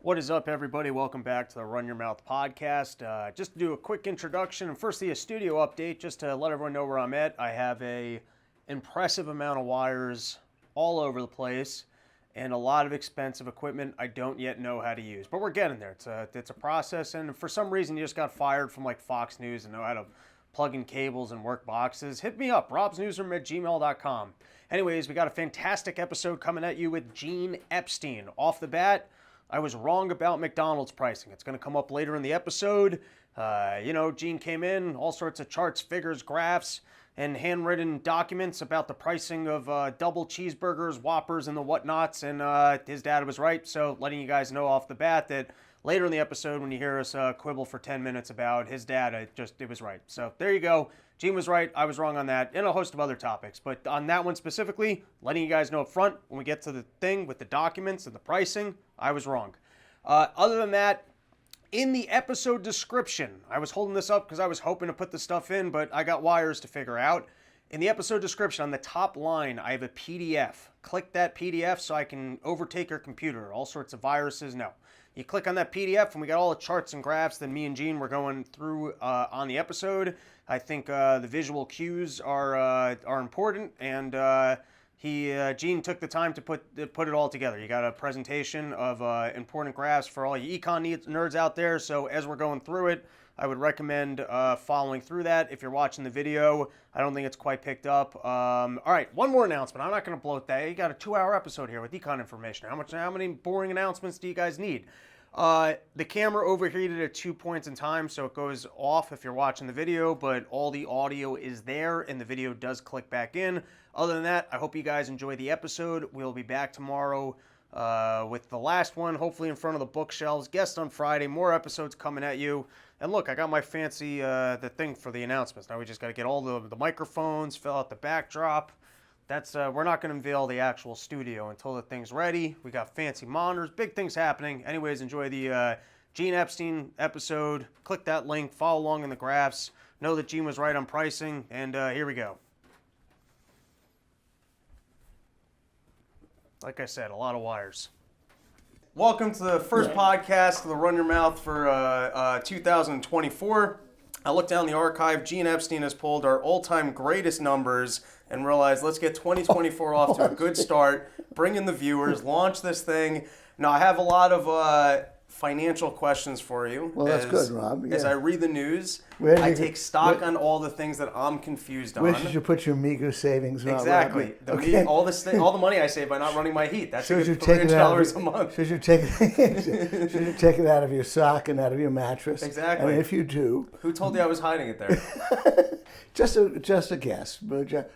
What is up, everybody? Welcome back to the Run Your Mouth podcast. Just to do a quick introduction and firstly a studio update just to let everyone know where I'm at. I have a impressive amount of wires all over the place and a lot of expensive equipment I don't yet know how to use. But we're getting there. It's a process, and for some reason you just got fired from like Fox News and know how to plug in cables and work boxes. Hit me up, robsnewsroom@gmail.com. Anyways, we got a fantastic episode coming at you with Gene Epstein. Off the bat, I was wrong about McDonald's pricing. It's going to come up later in the episode. Gene came in, all sorts of charts, figures, graphs, and handwritten documents about the pricing of double cheeseburgers, Whoppers, and the whatnots, and his dad was right. So letting you guys know off the bat that later in the episode when you hear us quibble for 10 minutes about his dad, it was right. So there you go. Gene was right, I was wrong on that, and a host of other topics. But on that one specifically, letting you guys know up front, when we get to the thing with the documents and the pricing, I was wrong. Other than that, in the episode description, I was holding this up because I was hoping to put the stuff in, but I got wires to figure out. In the episode description, on the top line, I have a PDF. Click that PDF so I can overtake your computer. All sorts of viruses, no. You click on that PDF, and we got all the charts and graphs that me and Gene were going through on the episode. I think the visual cues are important, and Gene took the time to put it all together. You got a presentation of important graphs for all you econ nerds out there. So as we're going through it, I would recommend following through that. If you're watching the video, I don't think it's quite picked up. All right, one more announcement. I'm not going to bloat that. You got a 2-hour episode here with econ information. How many boring announcements do you guys need? The camera overheated at 2 points in time, so it goes off if you're watching the video, but all the audio is there, and the video does click back in. Other than that, I hope you guys enjoy the episode. We'll be back tomorrow with the last one, hopefully in front of the bookshelves. Guest on Friday, more episodes coming at you. And look, I got my fancy the thing for the announcements. Now we just got to get all the microphones, fill out the backdrop. That's we're not going to unveil the actual studio until the thing's ready. We got fancy monitors, big things happening. Anyways, enjoy the Gene Epstein episode. Click that link, follow along in the graphs. Know that Gene was right on pricing, and here we go. Like I said, a lot of wires. Welcome to the first podcast of the Run Your Mouth for 2024. I looked down the archive. Gene Epstein has pulled our all-time greatest numbers and realized, let's get 2024 off to a good start, bring in the viewers, launch this thing. Now, I have a lot of financial questions for you. Well, that's good, Rob. As I read the news, I take stock on all the things that I'm confused on. Where should you put your meager savings, Rob? Exactly. All the money I save by not running my heat. That's $300 a month. Should you take it out of your sock and out of your mattress? Exactly. And if you do, who told you I was hiding it there? just a guess,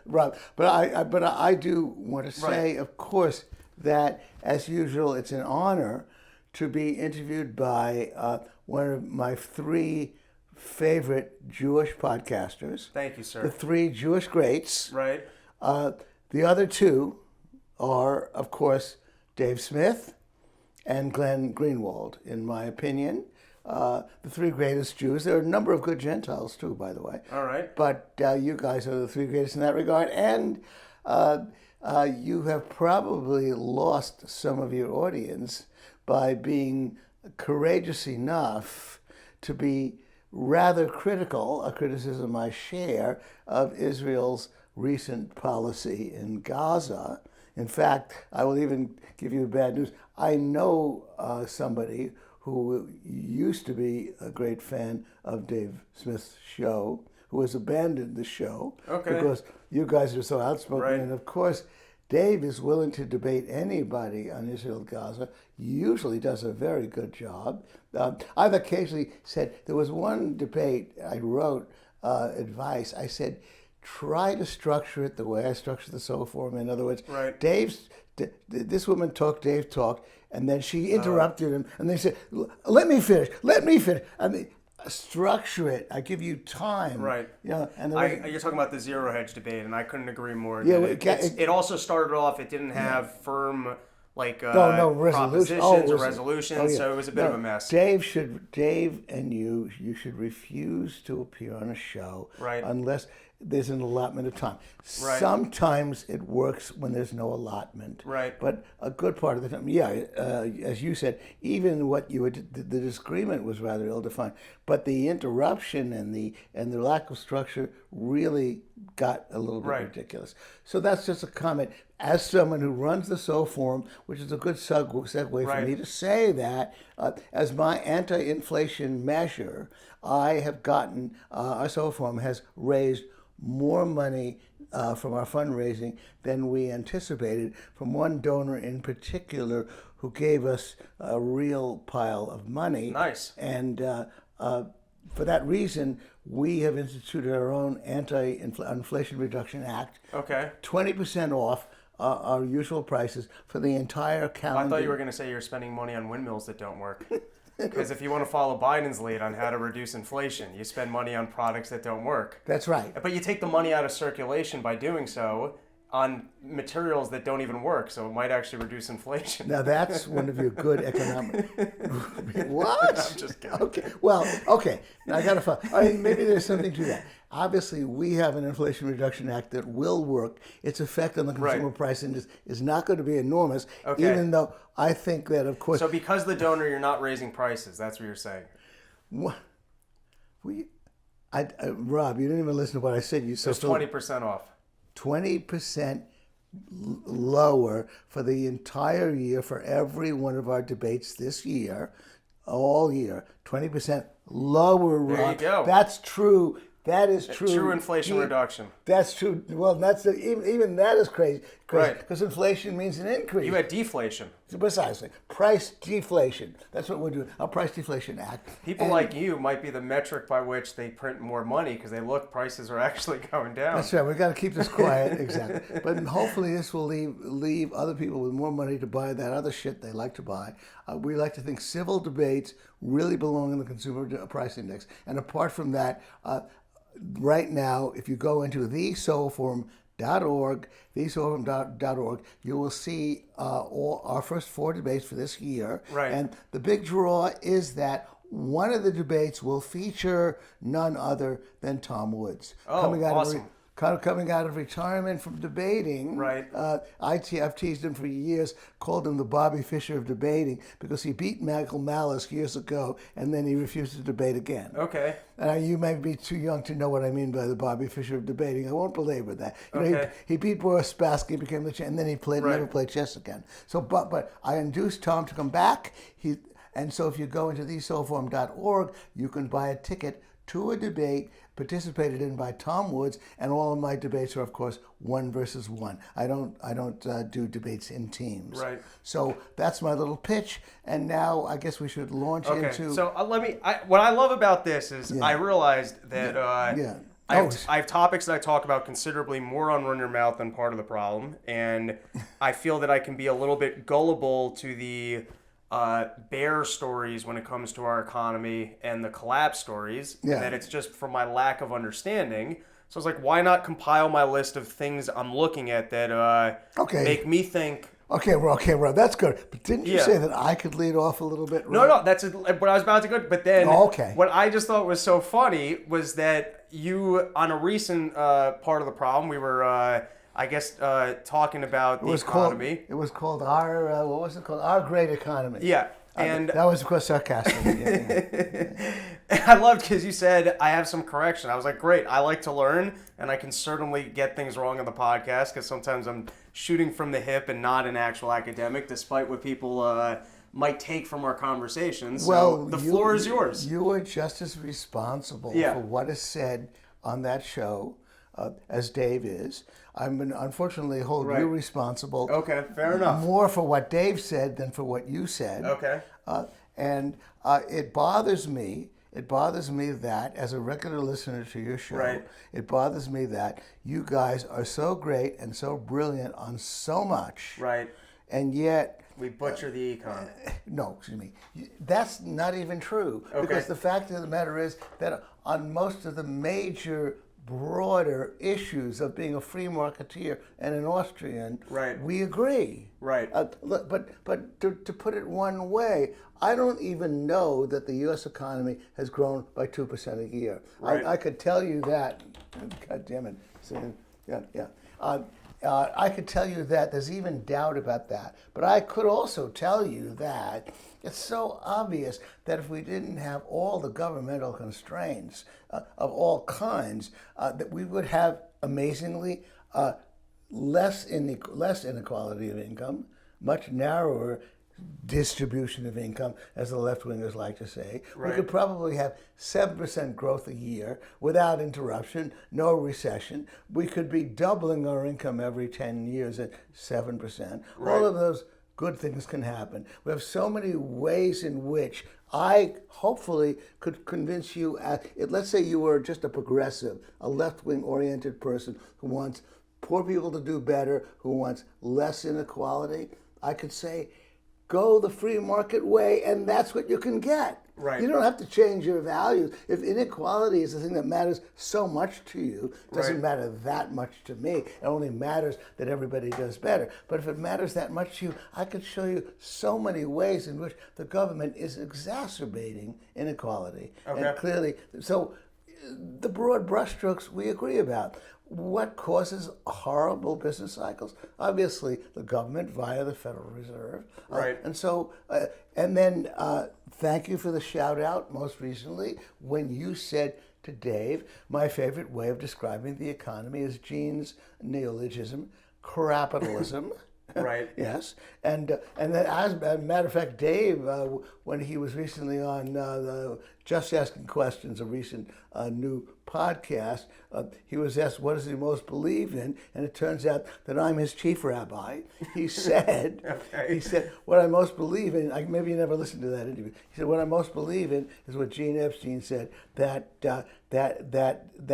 Rob. But I do want to say, of course, that as usual, it's an honor to be interviewed by one of my 3 favorite Jewish podcasters. Thank you, sir. The 3 Jewish greats. Right. The other 2 are, of course, Dave Smith and Glenn Greenwald, in my opinion. The 3 greatest Jews. There are a number of good Gentiles, too, by the way. All right. But you guys are the 3 greatest in that regard. And you have probably lost some of your audience by being courageous enough to be rather critical, a criticism I share, of Israel's recent policy in Gaza. In fact, I will even give you bad news. I know somebody who used to be a great fan of Dave Smith's show, who has abandoned the show because you guys are so outspoken. Right. And of course, Dave is willing to debate anybody on Israel-Gaza, usually does a very good job. I've occasionally said, there was one debate I wrote advice. I said, try to structure it the way I structure the Soul Forum. In other words, this woman talked, Dave talked, and then she interrupted him, and they said, let me finish. I mean, structure it. I give you time. Right. Yeah. And you're talking about the zero hedge debate, and I couldn't agree more. Yeah. It also started off. It didn't have firm resolution. propositions or resolutions, so it was a bit of a mess. Dave and you should refuse to appear on a show right. unless there's an allotment of time. Right. Sometimes it works when there's no allotment. Right. But a good part of the time, as you said, even what you would, the disagreement was rather ill-defined. But the interruption and the lack of structure really got a little bit ridiculous. So that's just a comment. As someone who runs the SO Forum, which is a good segue for me to say that, as my anti-inflation measure, I have gotten, our SO Forum has raised more money from our fundraising than we anticipated, from one donor in particular who gave us a real pile of money. Nice. And for that reason, we have instituted our own Anti-Inflation Reduction Act. Okay. 20% off our usual prices for the entire calendar. I thought you were going to say you're spending money on windmills that don't work. Because if you want to follow Biden's lead on how to reduce inflation, you spend money on products that don't work. That's right. But you take the money out of circulation by doing so on materials that don't even work, so it might actually reduce inflation. Now that's one of your good economic. What? I'm just kidding. Okay. Well, okay. Now I gotta follow. I mean, maybe there's something to that. Obviously, we have an Inflation Reduction Act that will work. Its effect on the consumer price index is not going to be enormous, even though I think that, of course. So because the donor, you're not raising prices. That's what you're saying. What? Rob, you didn't even listen to what I said. You said 20% off. 20% lower for the entire year for every one of our debates this year, all year. 20% lower, Rob. There you go. That's true. That is true. True inflation reduction. That's true. Well, that's even that is crazy. Right. Because inflation means an increase. You had deflation. Precisely. Price deflation. That's what we're doing. Our Price Deflation Act. People like you might be the metric by which they print more money because they look prices are actually going down. That's right. We've got to keep this quiet. Exactly. But hopefully this will leave other people with more money to buy that other shit they like to buy. We like to think civil debates really belong in the Consumer Price Index. And apart from that, right now, if you go into thesoforum.org, thesoforum.org, you will see all our first 4 debates for this year. Right. And the big draw is that one of the debates will feature none other than Tom Woods. Oh, awesome. Coming out of retirement from debating. Right. I've teased him for years, called him the Bobby Fischer of debating because he beat Michael Malice years ago and then he refused to debate again. Okay. You may be too young to know what I mean by the Bobby Fischer of debating. I won't belabor that. He beat Boris Spassky, became the champ, and then he never played chess again. So, but I induced Tom to come back. And so if you go into thesoforum.org, you can buy a ticket to a debate participated in by Tom Woods, and all of my debates are, of course, 1 versus 1. I don't do debates in teams. Right. So that's my little pitch, and now I guess we should launch into. So what I love about this is I realized that I have topics that I talk about considerably more on Run Your Mouth than Part of the Problem, and I feel that I can be a little bit gullible to the bear stories when it comes to our economy and the collapse stories, and that it's just from my lack of understanding. So I was like, why not compile my list of things I'm looking at that make me think. Okay, Rob, that's good. But didn't you say that I could lead off a little bit? Rob? No, that's what I was about to go. But then what I just thought was so funny was that you, on a recent Part of the Problem, we were... talking about the economy. It was called our, what was it called? Our Great Economy. Yeah. And that was, of course, sarcastic. And I loved because you said, I have some correction. I was like, great. I like to learn, and I can certainly get things wrong on the podcast because sometimes I'm shooting from the hip and not an actual academic, despite what people might take from our conversations. So the floor is yours. You are just as responsible for what is said on that show as Dave is. I'm going to unfortunately hold you responsible. Okay, fair enough. More for what Dave said than for what you said. Okay. And it bothers me. It bothers me that, as a regular listener to your show, it bothers me that you guys are so great and so brilliant on so much. Right. And yet... we butcher the econ. No, excuse me. That's not even true. Okay. Because the fact of the matter is that on most of the major broader issues of being a free marketeer and an Austrian, Right. we agree. Right. But to put it one way, I don't even know that the U.S. economy has grown by 2% a year. Right. I could tell you that. God damn it. See, yeah. I could tell you that there's even doubt about that. But I could also tell you that it's so obvious that if we didn't have all the governmental constraints of all kinds, that we would have amazingly less inequality of income, much narrower distribution of income, as the left-wingers like to say. Right. We could probably have 7% growth a year without interruption, no recession. We could be doubling our income every 10 years at 7%. Right. All of those good things can happen. We have so many ways in which I hopefully could convince you, let's say you were just a progressive, a left-wing oriented person who wants poor people to do better, who wants less inequality. I could say, go the free market way, and that's what you can get. Right. You don't have to change your values. If inequality is the thing that matters so much to you, it doesn't Right. matter that much to me. It only matters that everybody does better. But if it matters that much to you, I could show you so many ways in which the government is exacerbating inequality. Okay. And clearly, so the broad brushstrokes we agree about. What causes horrible business cycles? Obviously, the government via the Federal Reserve. Right. And so, and then thank you for the shout out most recently when you said to Dave, my favorite way of describing the economy is Gene's neologism, capitalism. Right. Yes, and then as a matter of fact, Dave, when he was recently on the Just Asking Questions, a recent new podcast, he was asked what does he most believe in, and it turns out that I'm his chief rabbi. He said, Okay. he said, what I most believe in. Maybe you never listened to that interview. He said, what I most believe in is what Gene Epstein said, that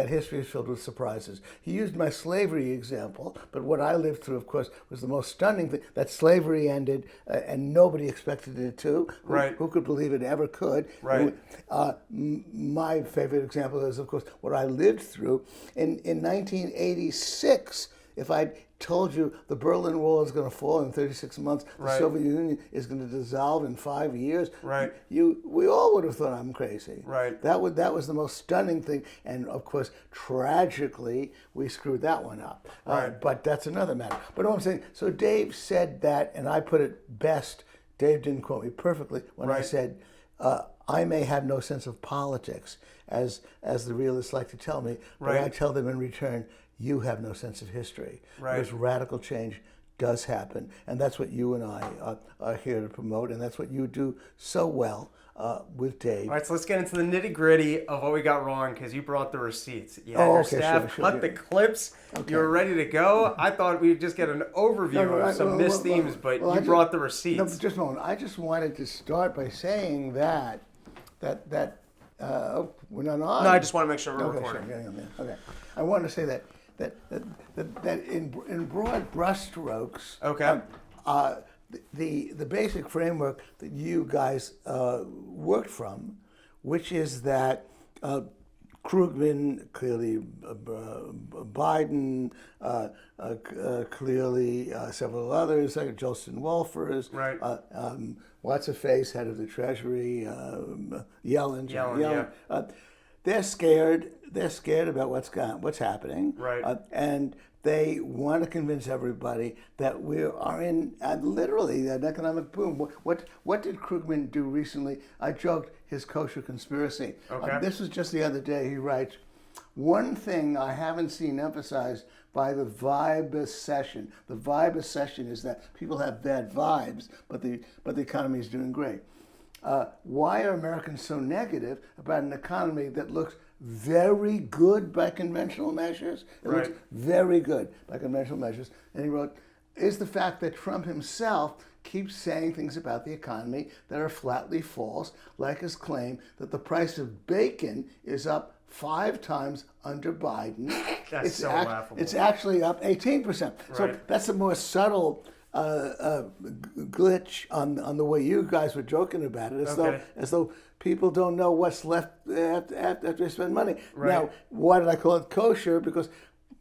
history is filled with surprises. He used my slavery example, but what I lived through, of course, was the most stunning thing, that slavery ended and nobody expected it to. Right. Who could believe it ever could? Right. My favorite example is, of course, what I lived through. In 1986, if I'd told you the Berlin Wall is going to fall in 36 months, the Right. Soviet Union is going to dissolve in 5 years, Right. we all would have thought I'm crazy. Right. That was the most stunning thing, and of course, tragically, we screwed that one up. Right. But that's another matter. But what I'm saying, so Dave said that, and I put it best. Dave didn't quote me perfectly when I Right. said, I may have no sense of politics, as the realists like to tell me, but Right. I tell them in return, you have no sense of history. Right. Because radical change does happen, and that's what you and I are here to promote, and that's what you do so well with Dave. All right, so let's get into the nitty gritty of what we got wrong because you brought the receipts. You had Oh, your okay, staff sure, cut yeah. the clips. Okay. You were ready to go. I thought we'd just get an overview of some missed themes, but you brought the No, receipts. but just a moment. I just wanted to start by saying that we're not on. No, I just want to make sure we're Okay, recording. sure, getting on there. Okay, I wanted to say that in broad brushstrokes. Okay. The basic framework that you guys worked from, which is that Krugman, clearly Biden, clearly several others, like Jolson Wolfers, Right. what's her face, head of the Treasury, Yellen. Yellen, They're scared. They're scared about what's happening, Right. and they want to convince everybody that we are in literally an economic boom. What did Krugman do recently? I joked his kosher conspiracy. Okay. This was just the other day. He writes, one thing I haven't seen emphasized by the vibe session. The vibe session is that people have bad vibes, but the economy is doing great. Why are Americans so negative about an economy that looks very good by conventional measures? It looks Right. very good by conventional measures. And he wrote, is the fact that Trump himself keeps saying things about the economy that are flatly false, like his claim that the price of bacon is up 5 times under Biden. That's so laughable. It's actually up 18%. So Right. that's a more subtle glitch on the way you guys were joking about it, as though people don't know what's left after they spend money. Right. Now, why did I call it kosher? Because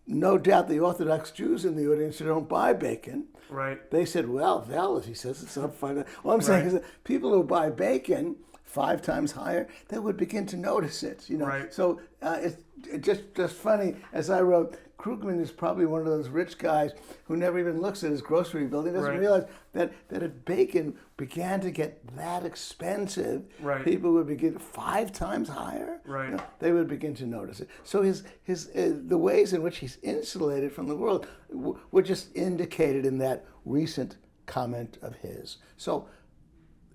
no doubt the Orthodox Jews in the audience who don't buy bacon, Right. they said, well, if he says it's up, fine. All I'm saying is that people who buy bacon 5 times higher, they would begin to notice it. Right. So it's just funny. As I wrote, Krugman is probably one of those rich guys who never even looks at his grocery bill. He doesn't realize that if bacon began to get that expensive, people would begin 5 times higher. Right. They would begin to notice it. So the ways in which he's insulated from the world were just indicated in that recent comment of his. So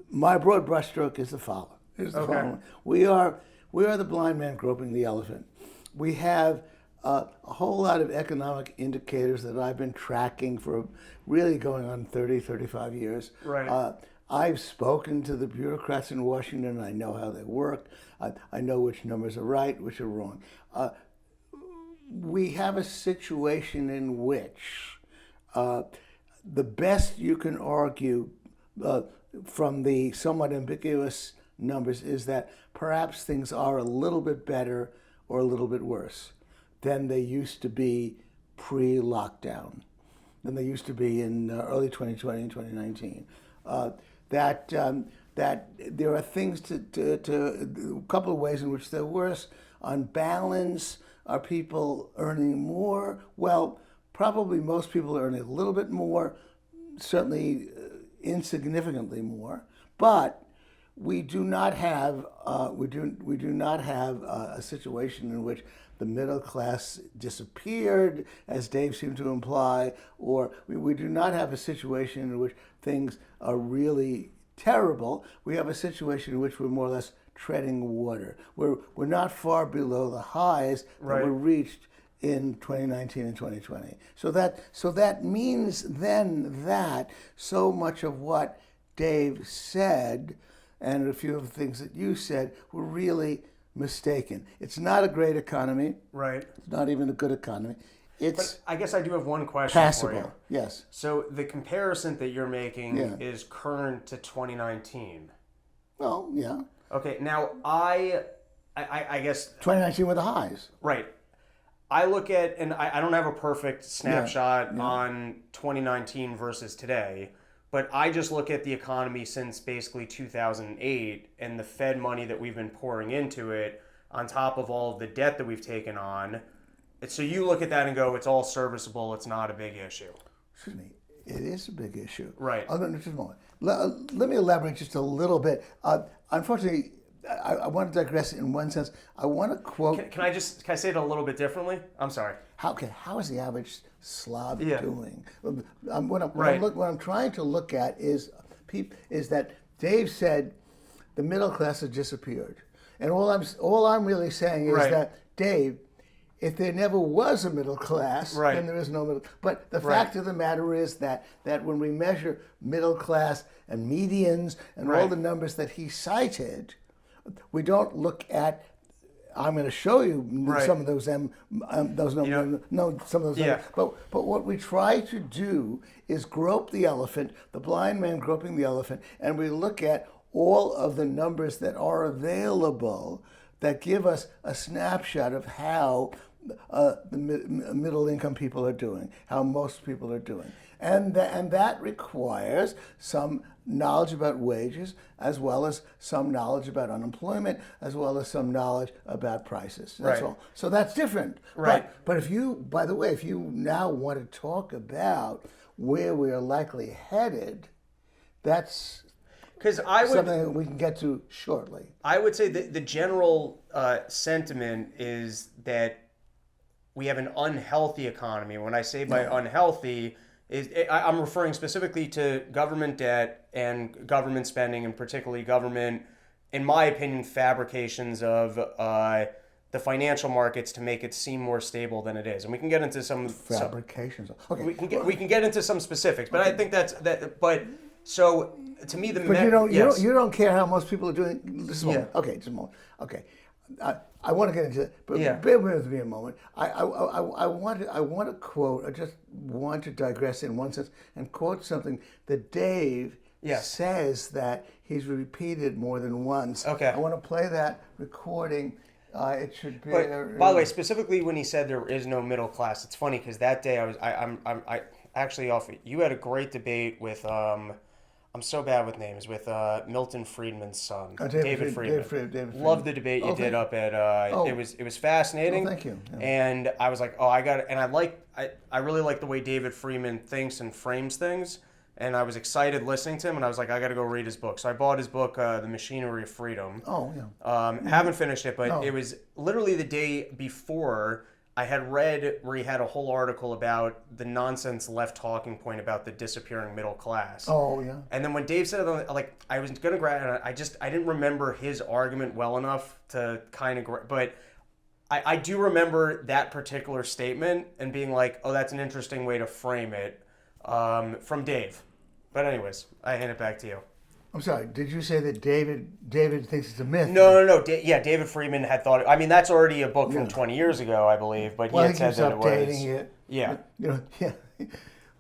my broad brushstroke is the following. Here's the following. We are the blind man groping the elephant. We have a whole lot of economic indicators that I've been tracking for really going on 30, 35 years. Right. I've spoken to the bureaucrats in Washington. I know how they work. I know which numbers are right, which are wrong. We have a situation in which the best you can argue from the somewhat ambiguous numbers is that perhaps things are a little bit better or a little bit worse than they used to be pre-lockdown, than they used to be in early 2020 and 2019. That there are things a couple of ways in which they're worse. On balance, are people earning more? Well, probably most people are earning a little bit more, certainly insignificantly more, but we do not have a situation in which the middle class disappeared, as Dave seemed to imply, or we do not have a situation in which things are really terrible. We have a situation in which we're more or less treading water. We're not far below the highs that were reached in 2019 and 2020. So that means then that so much of what Dave said and a few of the things that you said were really mistaken. It's not a great economy. Right. It's not even a good economy. It's But I guess I do have one question passable. for you. Yes. So the comparison that you're making Yeah. is current to 2019. Well, yeah. Okay, now I guess 2019 were the highs. right. I look at, and I don't have a perfect snapshot on 2019 versus today, but I just look at the economy since basically 2008 and the Fed money that we've been pouring into it on top of all of the debt that we've taken on. So you look at that and go, it's all serviceable, it's not a big issue. Excuse me. It is a big issue. Right. Oh, no, just a moment. Let me elaborate just a little bit. Unfortunately, I want to digress in one sense. I want to quote. Can I say it a little bit differently? I'm sorry. How is the average Slav Yeah. doing? What I'm trying to look at is that Dave said the middle class has disappeared, and all I'm really saying is that Dave, if there never was a middle class, then there is no middle. But the fact of the matter is that when we measure middle class and medians and all the numbers that he cited, we don't look at. I'm going to show you some of those numbers. Some of those numbers. But what we try to do is grope the elephant, the blind man groping the elephant, and we look at all of the numbers that are available that give us a snapshot of how the middle income people are doing, how most people are doing. And that requires some knowledge about wages, as well as some knowledge about unemployment, as well as some knowledge about prices. That's all. So that's different. Right. But if you now want to talk about where we are likely headed, that's something that we can get to shortly. I would say that the general sentiment is that we have an unhealthy economy. When I say by unhealthy, I'm referring specifically to government debt and government spending, and particularly government, in my opinion, fabrications of the financial markets to make it seem more stable than it is. And we can get into some fabrications. Okay, we can get into some specifics, but I think that's that. But so to me, you don't care how most people are doing. Just a moment. Okay, just a moment. Okay. I want to get into that, but Yeah. bear with me a moment. I want to quote. I just want to digress in one sense and quote something that Dave says that he's repeated more than once. Okay. I want to play that recording. It should be. But by the way, specifically when he said there is no middle class, it's funny because that day I actually off. You had a great debate with I'm so bad with names with Milton Friedman's son, David Friedman. David Loved the debate you did up at. It was fascinating. Thank you. Yeah. And I was like, oh, I got it. And I really like the way David Friedman thinks and frames things. And I was excited listening to him, and I was like, I got to go read his book. So I bought his book, The Machinery of Freedom. Oh, yeah. Haven't finished it, but it was literally the day before I had read where he had a whole article about the nonsense left talking point about the disappearing middle class. Oh, yeah. And then when Dave said it, like, I was going to grab it, I didn't remember his argument well enough to kind of, but I do remember that particular statement and being like, oh, that's an interesting way to frame it from Dave. But anyways, I hand it back to you. I'm sorry. Did you say that David thinks it's a myth? No. David Friedman had thought. I mean, that's already a book from 20 years ago, I believe. But he had said that it was. It. Yeah. Yeah.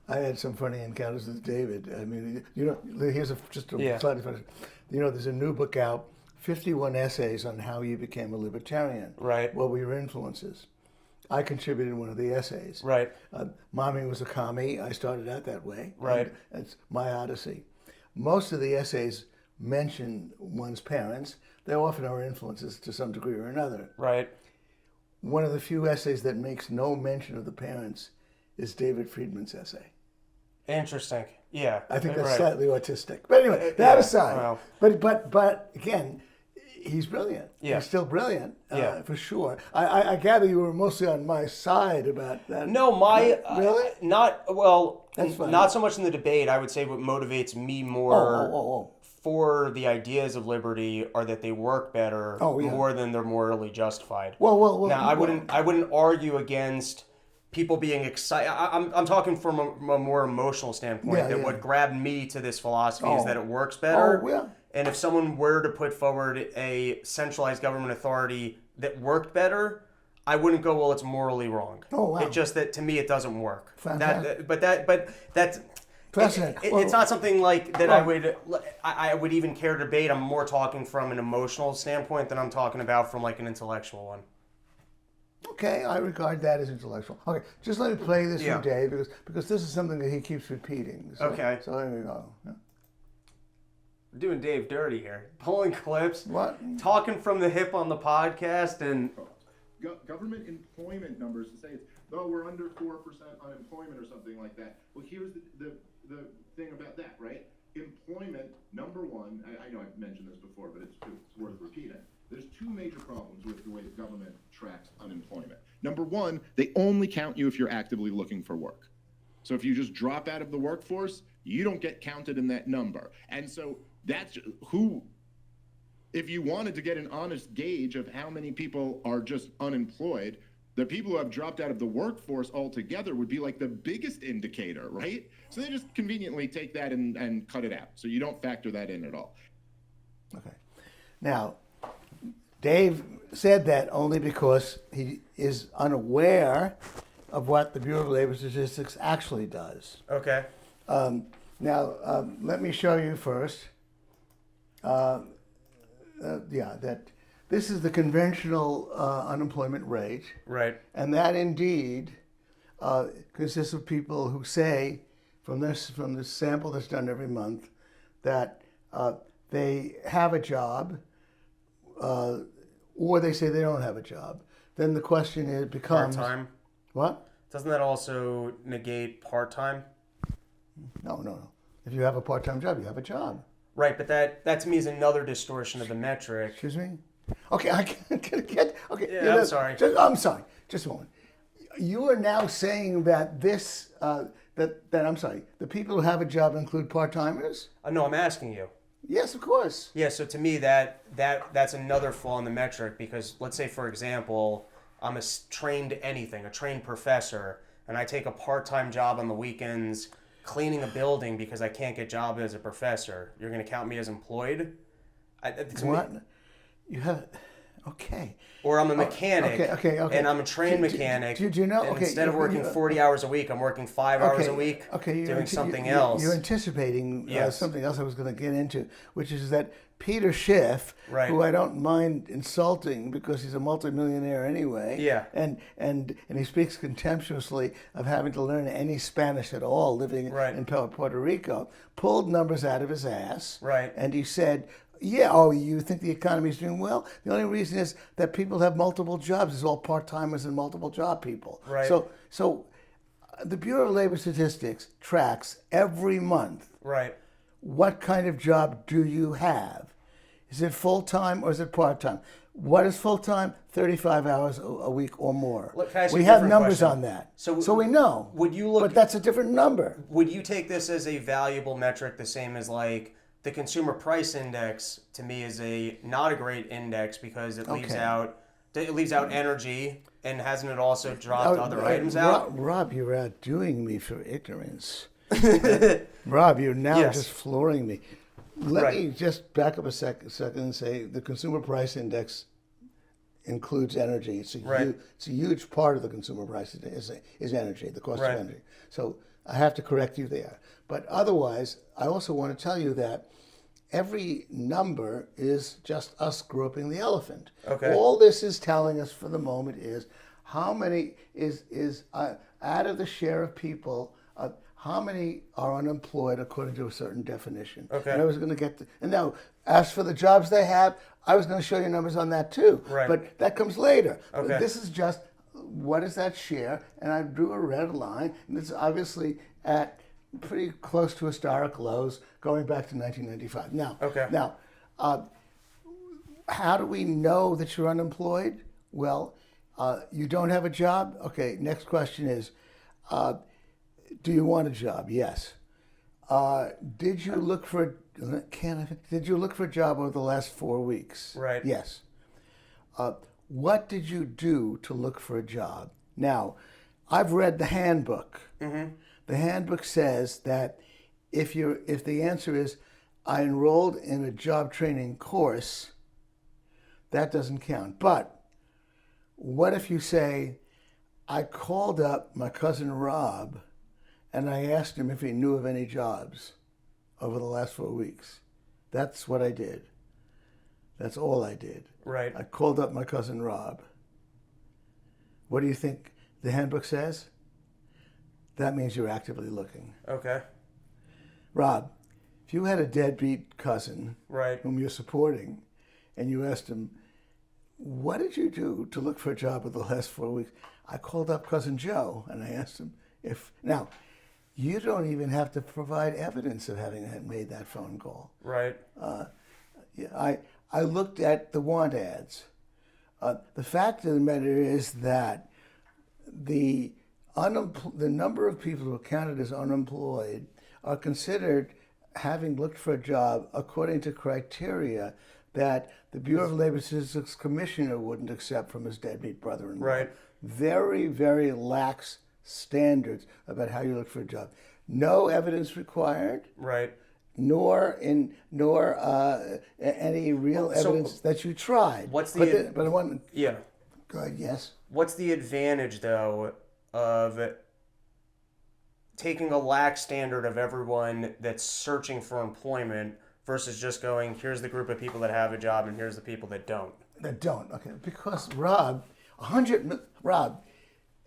I had some funny encounters with David. I mean, here's just a slightly funny. There's a new book out, 51 essays on how you became a libertarian. Right. What were your influences? I contributed one of the essays. Right. Mommy was a commie. I started out that way. Right. It's my odyssey. Most of the essays mention one's parents. They often are influences to some degree or another. Right. One of the few essays that makes no mention of the parents is David Friedman's essay. Interesting. Yeah. I think that's slightly autistic. But anyway, that aside. Wow. But again, he's brilliant. Yeah. He's still brilliant, for sure. I gather you were mostly on my side about that. No, really? Not so much in the debate. I would say what motivates me more for the ideas of liberty are that they work better more than they're morally justified. Now, I wouldn't argue against people being excited. I'm talking from a more emotional standpoint. What grabbed me to this philosophy is that it works better. And if someone were to put forward a centralized government authority that worked better, I wouldn't go, well, it's morally wrong. Oh, wow. It's just that to me it doesn't work. Fantastic. But that's fascinating. It's not something like that I would even care to debate. I'm more talking from an emotional standpoint than I'm talking about from like an intellectual one. Okay, I regard that as intellectual. Okay, just let me play this for Dave because this is something that he keeps repeating. So, okay. So there we go. Yeah. We're doing Dave dirty here. Pulling clips. What? Talking from the hip on the podcast and... Government employment numbers to say we're under 4% unemployment or something like that. Well, here's the thing about that, right? Employment, number one, I know I've mentioned this before, but it's worth repeating. There's two major problems with the way the government tracks unemployment. Number one, they only count you if you're actively looking for work. So if you just drop out of the workforce, you don't get counted in that number. And so that's who... If you wanted to get an honest gauge of how many people are just unemployed, the people who have dropped out of the workforce altogether would be like the biggest indicator, right? So they just conveniently take that and cut it out. So you don't factor that in at all. Okay. Now, Dave said that only because he is unaware of what the Bureau of Labor Statistics actually does. Okay. Now, let me show you first. That this is the conventional unemployment rate. Right. And that indeed consists of people who say, from this sample that's done every month, that they have a job, or they say they don't have a job. Then the question becomes... Part-time? What? Doesn't that also negate part-time? No. If you have a part-time job, you have a job. Right, but that to me is another distortion of the metric. Excuse me? Okay, I can't get... Okay, yeah, I'm sorry. I'm sorry. Just a moment. You are now saying that this... I'm sorry. The people who have a job include part-timers? No, I'm asking you. Yes, of course. Yeah, so to me that's another flaw in the metric because let's say, for example, I'm a trained professor, and I take a part-time job on the weekends cleaning a building because I can't get a job as a professor. You're going to count me as employed? What? You have... Okay. Or I'm a mechanic, okay. and I'm a trained mechanic. Do you know? And Okay, instead of working 40 hours a week, I'm working 5 hours a week doing something else. You're anticipating Yes. something else I was going to get into, which is that Peter Schiff, Right. who I don't mind insulting because he's a multimillionaire anyway, Yeah. and he speaks contemptuously of having to learn any Spanish at all living Right. in Puerto Rico, pulled numbers out of his ass, Right. and he said, yeah, oh, you think the economy is doing well? The only reason is that people have multiple jobs. It's all part-timers and multiple job people. Right. So the Bureau of Labor Statistics tracks every month Right. what kind of job do you have. Is it full-time or is it part-time? What is full-time? 35 hours a week or more. Look, can I ask you We a have different numbers question? on that. So we know. would you look- But that's a different number. Would you take this as a valuable metric, the same as like the consumer price index? To me, is not a great index because it leaves out energy, and hasn't it also dropped other items out? Rob, you're outdoing me for ignorance. Rob, you're now Yes. just flooring me. Let Right. me just back up a second and say the consumer price index includes energy. It's a huge part of the consumer price is energy, the cost Right. of energy. So I have to correct you there. But otherwise, I also want to tell you that every number is just us groping the elephant. Okay. All this is telling us for the moment is how many is out of the share of people, how many are unemployed according to a certain definition. Okay. And I was going to get to, and now as for the jobs they have, I was going to show you numbers on that too. Right. But that comes later. Okay. But this is just what is that share, and I drew a red line, and it's obviously at pretty close to historic lows going back to 1995. Now, how do we know that you're unemployed? Well, you don't have a job? Okay, next question is, do you want a job? Yes. Did you look for a job over the last 4 weeks? Right. Yes. What did you do to look for a job? Now, I've read the handbook. Mm-hmm. The handbook says that if the answer is I enrolled in a job training course, that doesn't count. But what if you say I called up my cousin Rob and I asked him if he knew of any jobs over the last 4 weeks? That's what I did. That's all I did. Right. I called up my cousin Rob. What do you think the handbook says? That means you're actively looking. Okay. Rob, if you had a deadbeat cousin Right. whom you're supporting, and you asked him, what did you do to look for a job in the last 4 weeks? I called up cousin Joe, and I asked him if... Now, you don't even have to provide evidence of having made that phone call. Right. I looked at the want ads. The fact of the matter is that the number of people who are counted as unemployed are considered having looked for a job according to criteria that the Bureau of Labor Statistics commissioner wouldn't accept from his deadbeat brother-in-law. Right. Very, very lax standards about how you look for a job. No evidence required. Right. Nor any real evidence that you tried. What's But I want. Yeah. Go ahead. Yes. What's the advantage, though, of taking a lax standard of everyone that's searching for employment versus just going, here's the group of people that have a job and here's the people that don't? That don't. Okay. Because Rob,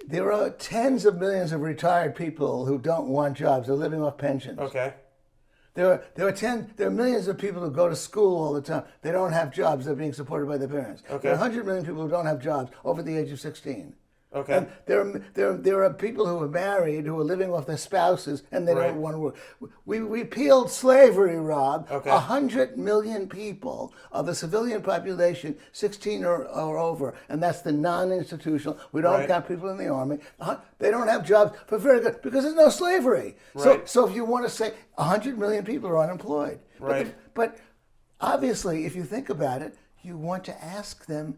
there are tens of millions of retired people who don't want jobs. They're living off pensions. Okay. There are millions of people who go to school all the time. They don't have jobs. They're being supported by their parents. Okay. There are 100 million people who don't have jobs over the age of 16. Okay. And there are people who are married who are living off their spouses and they Right. don't want to work. We repealed slavery, Rob. Okay. 100 million people of the civilian population, 16 or over, and that's the non-institutional. We don't Right. count people in the army. They don't have jobs for very good because there's no slavery. Right. So if you want to say 100 million people are unemployed, Right. But obviously, if you think about it, you want to ask them,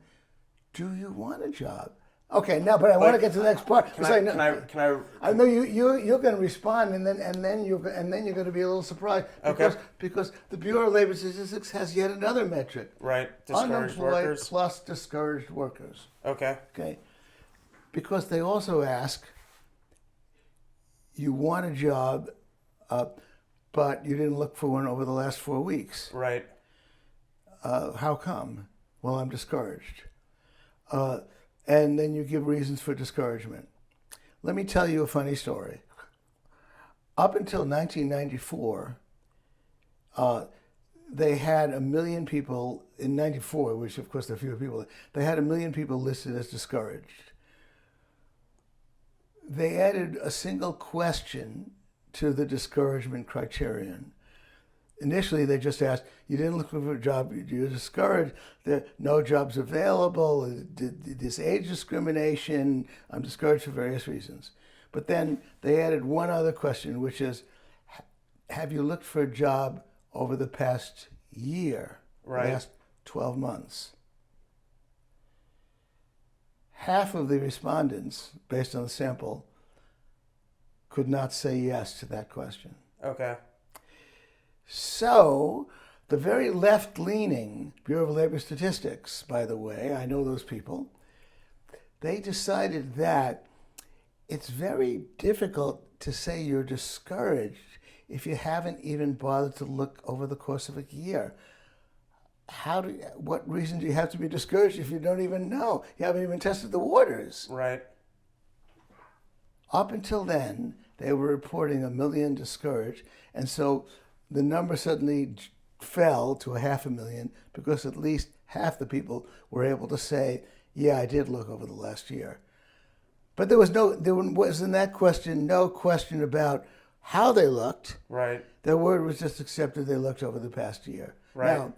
do you want a job? Okay, now, but I want to get to the next part. Can I? I know you're going to respond, and then you're going to be a little surprised because the Bureau of Labor Statistics has yet another metric. Right, discouraged Unemployed workers. plus discouraged workers. Okay. Okay, because they also ask, you want a job, but you didn't look for one over the last 4 weeks. Right. How come? Well, I'm discouraged. And then you give reasons for discouragement. Let me tell you a funny story. Up until 1994, they had 1 million people in 94, which of course there are fewer people. They had 1 million people listed as discouraged. They added a single question to the discouragement criterion. Initially, they just asked, you didn't look for a job, you're discouraged, there are no jobs available, this age discrimination, I'm discouraged for various reasons. But then they added one other question, which is, have you looked for a job over the past year, right. last 12 months? Half of the respondents, based on the sample, could not say yes to that question. Okay. So, the very left-leaning Bureau of Labor Statistics, by the way, I know those people, they decided that it's very difficult to say you're discouraged if you haven't even bothered to look over the course of a year. What reason do you have to be discouraged if you don't even know? You haven't even tested the waters. Right. Up until then, they were reporting 1 million discouraged, and so the number suddenly fell to 500,000 because at least half the people were able to say, yeah, I did look over the last year. But there was in that question no question about how they looked. Right. Their word was just accepted they looked over the past year. Right. Now,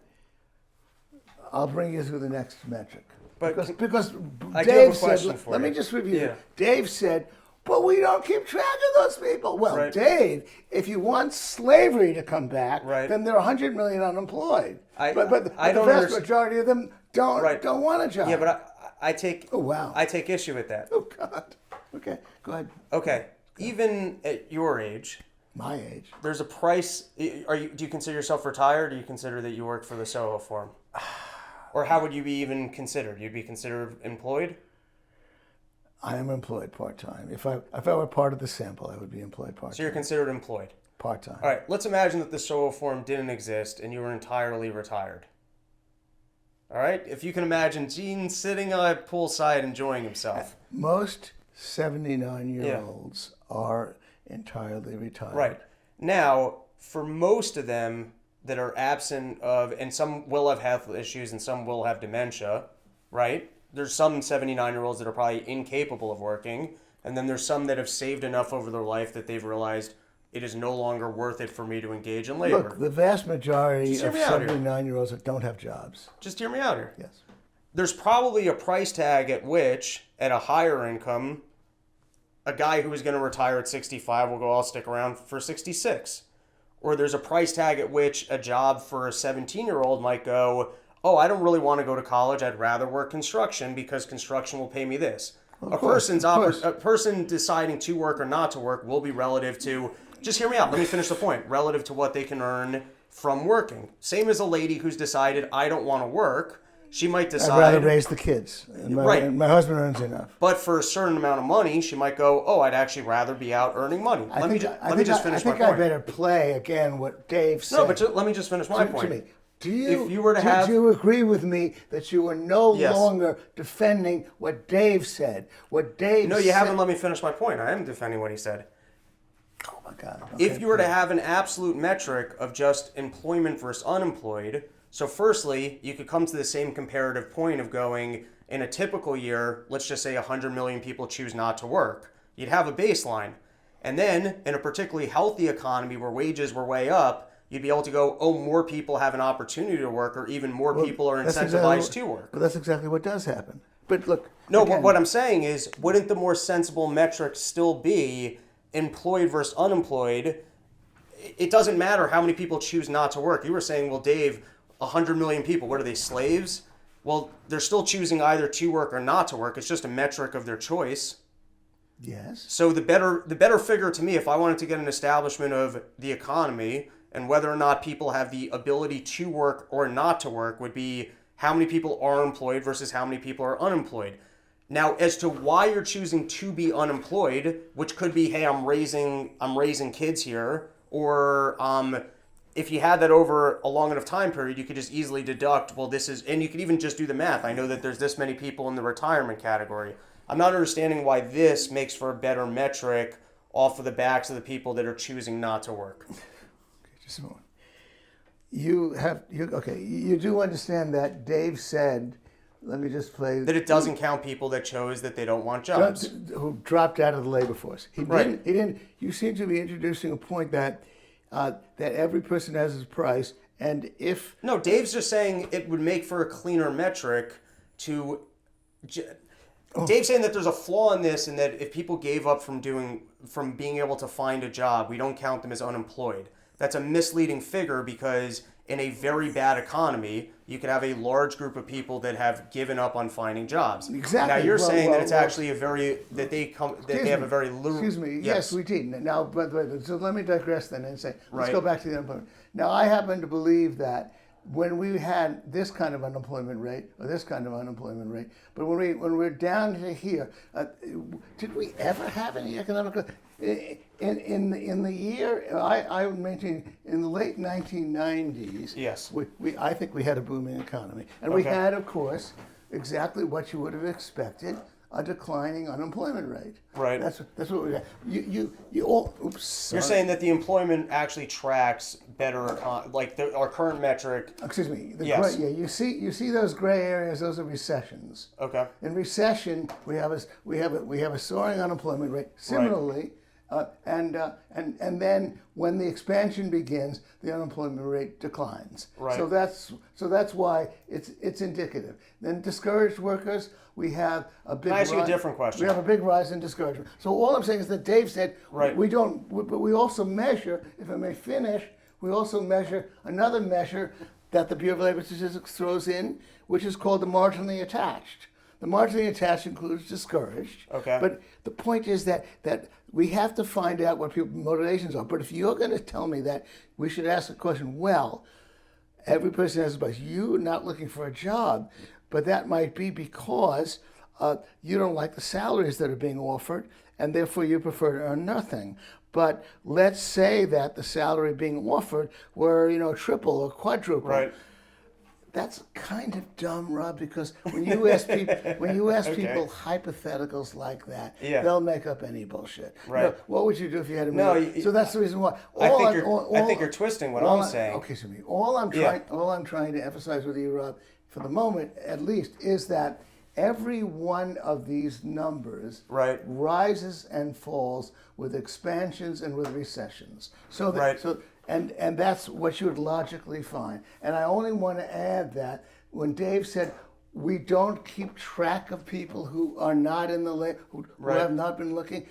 I'll bring you through the next metric. But because I do have Dave a question said, for let you. me just review. Yeah. Dave said, but we don't keep track of those people. Well, Right. Dave, if you want slavery to come back, Right. then there are 100 million unemployed. But the I don't vast understand. majority of them don't want a job. Yeah, but I take Oh, wow. I take issue with that. Oh, God. Okay, go ahead. Okay. Even at your age, My age. there's a price. Do you consider yourself retired? Or do you consider that you work for the Soho firm? Or how would you be even considered? You'd be considered employed? I am employed part-time. If I were part of the sample, I would be employed part-time. So you're considered employed. Part-time. All right, let's imagine that the Soho firm didn't exist and you were entirely retired. All right, if you can imagine Gene sitting poolside enjoying himself. Most 79-year-olds are entirely retired. Right. Now, for most of them that are absent of, and some will have health issues and some will have dementia, right? There's some 79-year-olds that are probably incapable of working, and then there's some that have saved enough over their life that they've realized it is no longer worth it for me to engage in labor. Look, the vast majority Just hear of me out here. 79-year-olds that don't have jobs. Just hear me out here. Yes. There's probably a price tag at which, at a higher income, a guy who is going to retire at 65 will go, I'll stick around for 66. Or there's a price tag at which a job for a 17-year-old might go, oh, I don't really want to go to college. I'd rather work construction because construction will pay me this. A person deciding to work or not to work will be relative to, just hear me out, let me finish the point, relative to what they can earn from working. Same as a lady who's decided, I don't want to work. She might decide, I'd rather raise the kids. And my husband earns enough. but for a certain amount of money, she might go, oh, I'd actually rather be out earning money. Let me just finish my point. I better play again what Dave said. No, but let me just finish my point. To me. Do you, If you were to have- do you agree with me that you are no Yes. longer defending what Dave said? What Dave No, you said. haven't let me finish my point. I am defending what he said. Oh my God. If Okay. you were to have an absolute metric of just employment versus unemployed, so firstly, you could come to the same comparative point of going, in a typical year, let's just say 100 million people choose not to work. You'd have a baseline. And then, in a particularly healthy economy where wages were way up, you'd be able to go, oh, more people have an opportunity to work, or even more people are That's incentivized exactly- to work. But that's exactly what does happen. But look. No, again, but what I'm saying is, wouldn't the more sensible metric still be employed versus unemployed? It doesn't matter how many people choose not to work. You were saying, well, Dave, 100 million people, what are they, slaves? Well, they're still choosing either to work or not to work. It's just a metric of their choice. Yes. So the better figure to me, if I wanted to get an establishment of the economy and whether or not people have the ability to work or not to work, would be how many people are employed versus how many people are unemployed. Now, as to why you're choosing to be unemployed, which could be, hey, I'm raising kids here, or if you had that over a long enough time period, you could just easily deduct, well, this is, and you could even just do the math. I know that there's this many people in the retirement category. I'm not understanding why this makes for a better metric off of the backs of the people that are choosing not to work. Okay, just a moment. You do understand that Dave said, let me just play. That it doesn't count people that chose that they don't want jobs. Who dropped out of the labor force. He Right. didn't. You seem to be introducing a point that that every person has his price, and if No, Dave's just saying it would make for a cleaner metric to. Dave's saying that there's a flaw in this, and that if people gave up from being able to find a job, we don't count them as unemployed. That's a misleading figure because in a very bad economy, you could have a large group of people that have given up on finding jobs. Exactly. Now you're saying that it's well, actually they have a very Excuse me. Yes, we did. Now, by the way, so let me digress then and say, let's Right. go back to the unemployment. Now, I happen to believe that when we had this kind of unemployment rate or this kind of unemployment rate, but when we're down to here, did we ever have any economic growth? In the year, I would maintain in the late 1990s, Yes. I think we had a booming economy. And we Okay. had, of course, exactly what you would have expected, a declining unemployment rate. Right. That's what we got. You all, oops, sorry. You're saying that the employment actually tracks better, our current metric. Excuse me. Yes. You see those gray areas, those are recessions. Okay. In recession, we have a soaring unemployment rate. Similarly, and then when the expansion begins, the unemployment rate declines. Right. So that's why it's indicative. Then discouraged workers, we have a big. Can I ask you a different question? We have a big rise in discouragement. So all I'm saying is that Dave said Right. but we also measure. If I may finish, we also measure another measure that the Bureau of Labor Statistics throws in, which is called the marginally attached. The marginally attached includes discouraged. Okay. But the point is that we have to find out what people's motivations are. But if you're going to tell me that we should ask the question, well, every person has a price. You're not looking for a job, but that might be because you don't like the salaries that are being offered, and therefore you prefer to earn nothing. But let's say that the salary being offered were, triple or quadruple. Right. That's kind of dumb, Rob, because when you ask people Okay. people hypotheticals like that, Yeah. they'll make up any bullshit. Right. What would you do if you had a No, million? So that's the reason why. I think you're twisting what I'm saying. Okay, so all I'm trying to emphasize with you, Rob, for the moment at least, is that every one of these numbers Right. rises and falls with expansions and with recessions. So that, Right. and that's what you would logically find. And I only want to add that when Dave said we don't keep track of people who are not in the who Right. have not been looking,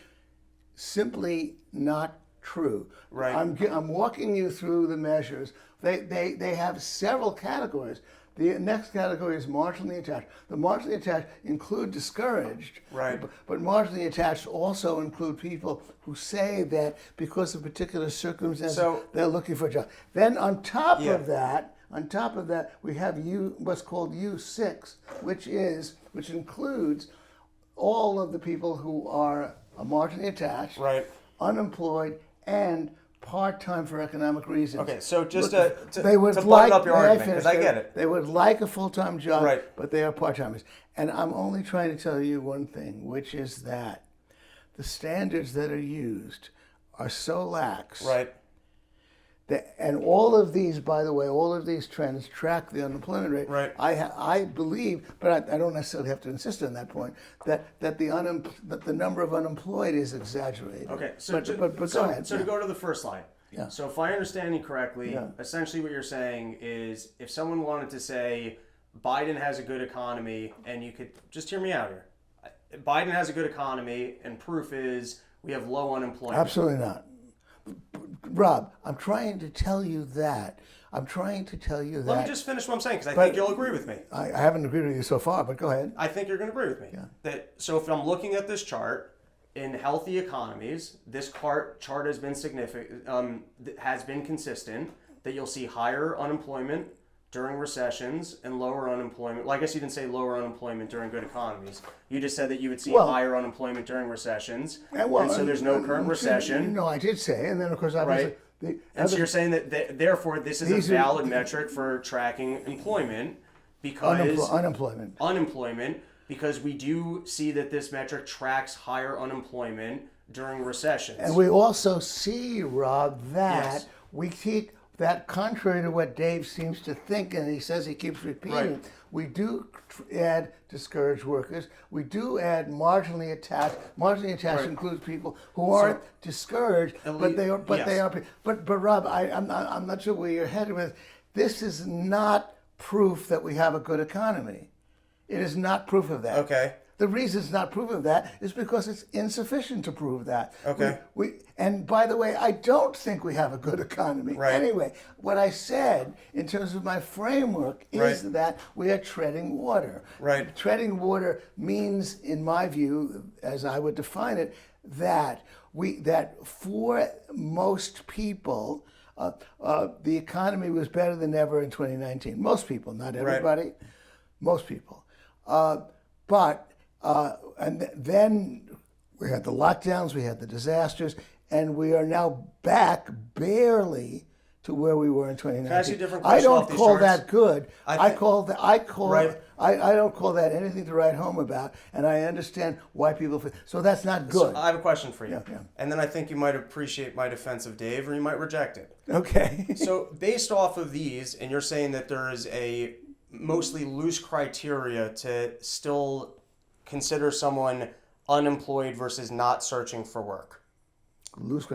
simply not true. Right. I'm walking you through the measures. They have several categories. The next category is marginally attached. The marginally attached include discouraged, Right. but marginally attached also include people who say that because of particular circumstances, they're looking for a job. Then on top of that, we have what's called U6, which includes all of the people who are marginally attached, Right. unemployed, and part-time for economic reasons. Okay, so just Look, to they would button like, up your may I argument, finish? because I get it. They would like a full-time job, Right. but they are part-timers. And I'm only trying to tell you one thing, which is that the standards that are used are so lax. Right. And all of these, by the way, all of these trends track the unemployment rate. Right. I believe, but I don't necessarily have to insist on that point, that the number of unemployed is exaggerated. Okay, but go ahead. So to go to the first slide. Yeah. So if I understand you correctly, Yeah. essentially what you're saying is if someone wanted to say Biden has a good economy, and you could just hear me out here. Biden has a good economy, and proof is we have low unemployment. Absolutely not. Rob, I'm trying to tell you that. I'm trying to tell you that. Let me just finish what I'm saying, because I think you'll agree with me. I haven't agreed with you so far, but go ahead. I think you're going to agree with me. So if I'm looking at this chart, in healthy economies, this chart has been significant, has been consistent, that you'll see higher unemployment during recessions and lower unemployment. Well, I guess you didn't say lower unemployment during good economies. You just said that you would see higher unemployment during recessions. And so there's no current recession. No, I did say, and then of course obviously. Right. And so you're saying that therefore this is a valid metric for tracking employment because unemployment, because we do see that this metric tracks higher unemployment during recessions. And we also see, Rob, that we keep that, contrary to what Dave seems to think, and he says he keeps repeating, we do add discouraged workers. We do add marginally attached. Marginally attached includes people who aren't discouraged, but they are. But Rob, I'm not sure where you're headed with. This is not proof that we have a good economy. It is not proof of that. Okay. The reason it's not proof of that is because it's insufficient to prove that. Okay. And by the way, I don't think we have a good economy. Right. Anyway, what I said in terms of my framework is that we are treading water. Right. Treading water means, in my view, as I would define it, that for most people, the economy was better than ever in 2019. Most people, not everybody. Most people. And then we had the lockdowns, we had the disasters, and we are now back barely to where we were in 2019. Can I ask you a different I question don't off these call charts? that good. I don't call that anything to write home about, and I understand why people feel. So that's not good. So I have a question for you. Yeah. And then I think you might appreciate my defense of Dave, or you might reject it. Okay. So based off of these, and you're saying that there is a mostly loose criteria to still consider someone unemployed versus not searching for work. Loose.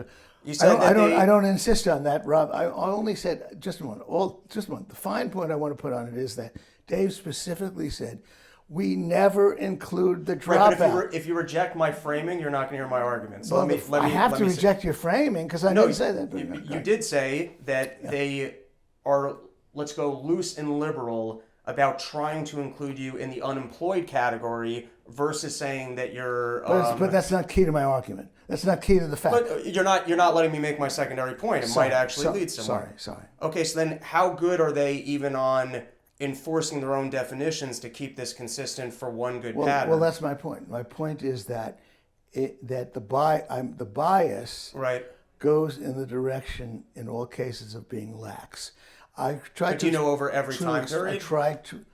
You said I don't insist on that, Rob. I only said just a moment. The fine point I want to put on it is that Dave specifically said we never include the dropout. But if you reject my framing, you're not going to hear my argument. So I have to reject your framing because I didn't say that. You did say that they are, let's go loose and liberal about trying to include you in the unemployed category versus saying that you're. But that's not key to my argument. That's not key to the fact. But you're not letting me make my secondary point. It might actually lead somewhere. Sorry. Okay, so then how good are they even on enforcing their own definitions to keep this consistent for one good pattern? Well, that's my point. My point is that the bias goes in the direction in all cases of being lax. But do you know over every time period? I try to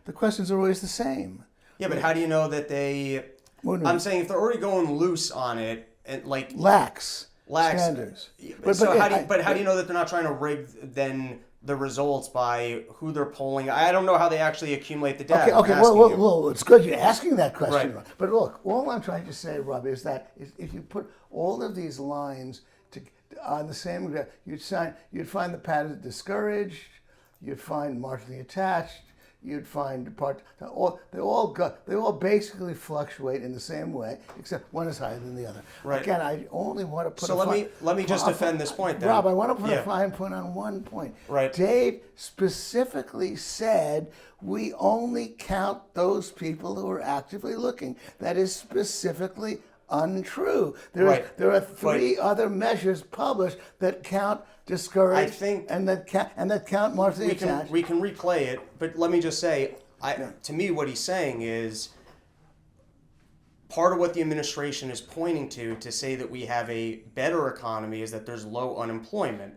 the questions are always the same. Yeah, but how do you know that they? I'm saying if they're already going loose on it, and like lax standards. But how do you know that they're not trying to rig then the results by who they're polling? I don't know how they actually accumulate the data. Okay. Well, it's good you're asking that question. Right. But look, all I'm trying to say, Rob, is that if you put all of these lines on the same graph, you'd find the pattern discouraged, you'd find marginally attached, you'd find they all basically fluctuate in the same way, except one is higher than the other. Right. Again, I only want to put. So let me just defend this point then. Rob, I want to put a fine point on one point. Right. Dave specifically said we only count those people who are actively looking. That is specifically untrue. There are three other measures published that count discouraged and that count marginally attached. We can replay it, but let me just say, to me, what he's saying is part of what the administration is pointing to say that we have a better economy is that there's low unemployment,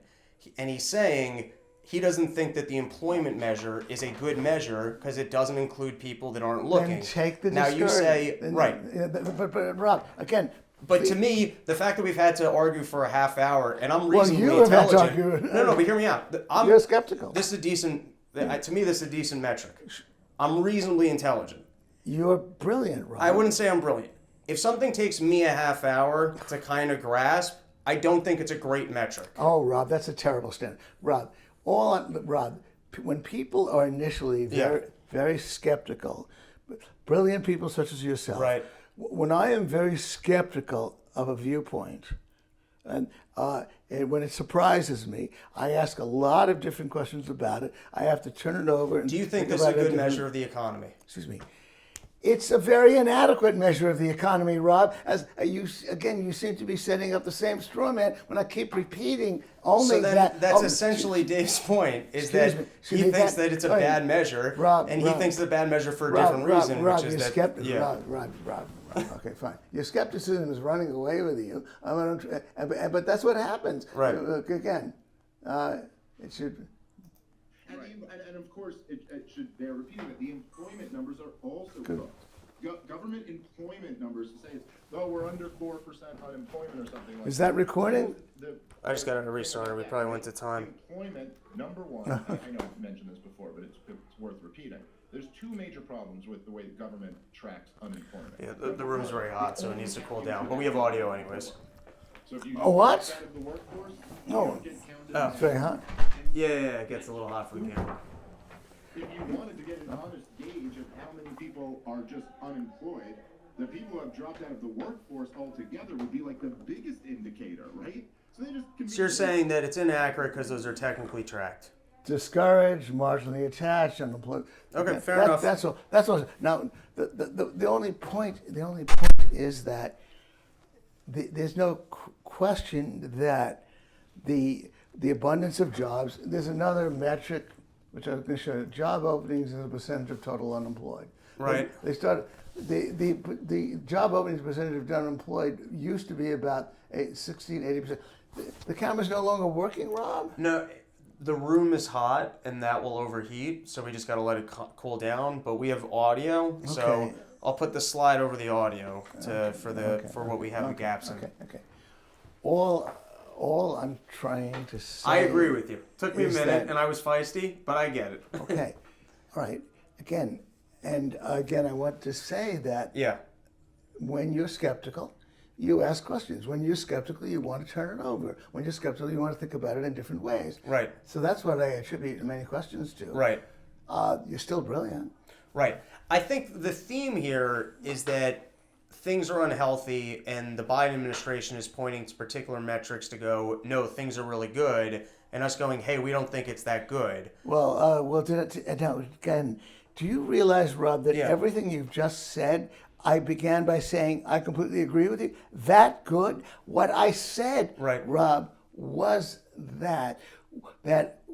and he's saying he doesn't think that the employment measure is a good measure because it doesn't include people that aren't looking. Then take the now you say but Rob, again. But to me, the fact that we've had to argue for a half hour, and I'm reasonably intelligent. No, but hear me out. You're skeptical. This is a decent. To me, this is a decent metric. I'm reasonably intelligent. You're brilliant, Rob. I wouldn't say I'm brilliant. If something takes me a half hour to kind of grasp, I don't think it's a great metric. Oh, Rob, that's a terrible standard. Rob, when people are initially very skeptical, brilliant people such as yourself, right? When I am very skeptical of a viewpoint, And when it surprises me, I ask a lot of different questions about it. I have to turn it over. And Do you think this is a good measure of the economy? Excuse me. It's a very inadequate measure of the economy, Rob. As you seem to be setting up the same straw man when I keep repeating only So then that. that's essentially Dave's point, is Excuse that me. he thinks that it's a bad measure, and he thinks it's a bad measure for a different reason, Rob, which is you're that... skeptical. Yeah. Rob. Okay, fine. Your skepticism is running away with you. But that's what happens. Right. Again, it should... And of course, it should bear repeating that the employment numbers are also cooked. Government employment numbers to say, we're under 4% unemployment or something like that. Is that recording? I just got to restart it. We probably went to time. Employment, number one, I know I've mentioned this before, but it's worth repeating. There's two major problems with the way the government tracks unemployment. Yeah, the room's very hot, so it needs to cool down. But we have audio anyways. So if you what? out of the workforce, you No. don't get counted. Oh. It's very hot. Yeah, it gets a little hot for the camera. If you wanted to get an honest gauge of how many people are just unemployed, the people who have dropped out of the workforce altogether would be like the biggest indicator, right? So they just. So you're saying that it's inaccurate because those are technically tracked. Discouraged, marginally attached, unemployed. Okay, fair enough. That's all. That's all. Now, the only point is that there's no question that the abundance of jobs. There's another metric which I was going to show you. Job openings as a percentage of total unemployed. Right. They started. The job openings percentage of unemployed used to be about 16-80%. The camera's no longer working, Rob? No, the room is hot and that will overheat, so we just got to let it cool down. But we have audio, so Okay. I'll put the slide over the audio for what we have the gaps in. Okay. All I'm trying to say. I agree with you. Took me a is minute that- and I was feisty, but I get it. Okay. All right. Again, I want to say that Yeah. when you're skeptical, you ask questions. When you're skeptical, you want to turn it over. When you're skeptical, you want to think about it in different ways. Right. So that's what I attribute many questions to. Right. You're still brilliant. Right. I think the theme here is that things are unhealthy and the Biden administration is pointing to particular metrics to go, no, things are really good, and us going, hey, we don't think it's that good. Well, now, again, do you realize, Rob, that Yeah. everything you've just said, I began by saying I completely agree with you? That good? What I said, Right. Rob, was that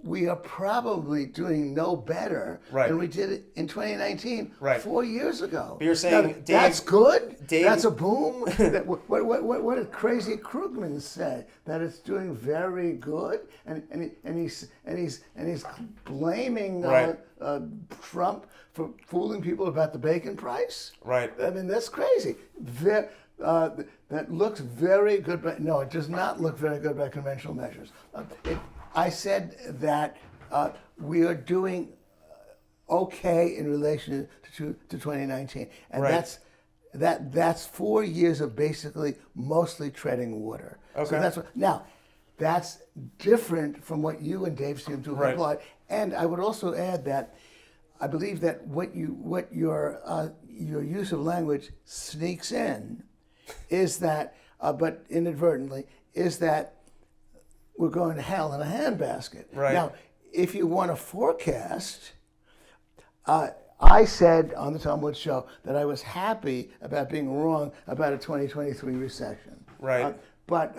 we are probably doing no better Right. than we did in 2019, Right. 4 years ago. But you're saying, Now, Dave- that's good? Dave- That's a boom? What did Crazy Krugman say? That it's doing very good? And he's blaming Right. Trump for fooling people about the bacon price? Right. I mean, that's crazy. That looks very good, but no, it does not look very good by conventional measures. I said that we are doing okay in relation to 2019, and Right. that's 4 years of basically mostly treading water. Okay. So that's different from what you and Dave seem to have Right. applied. And I would also add that I believe that what your use of language sneaks in is that, but inadvertently, is that we're going to hell in a handbasket. Right. Now, if you want to forecast, I said on the Tom Woods Show that I was happy about being wrong about a 2023 recession. Right. But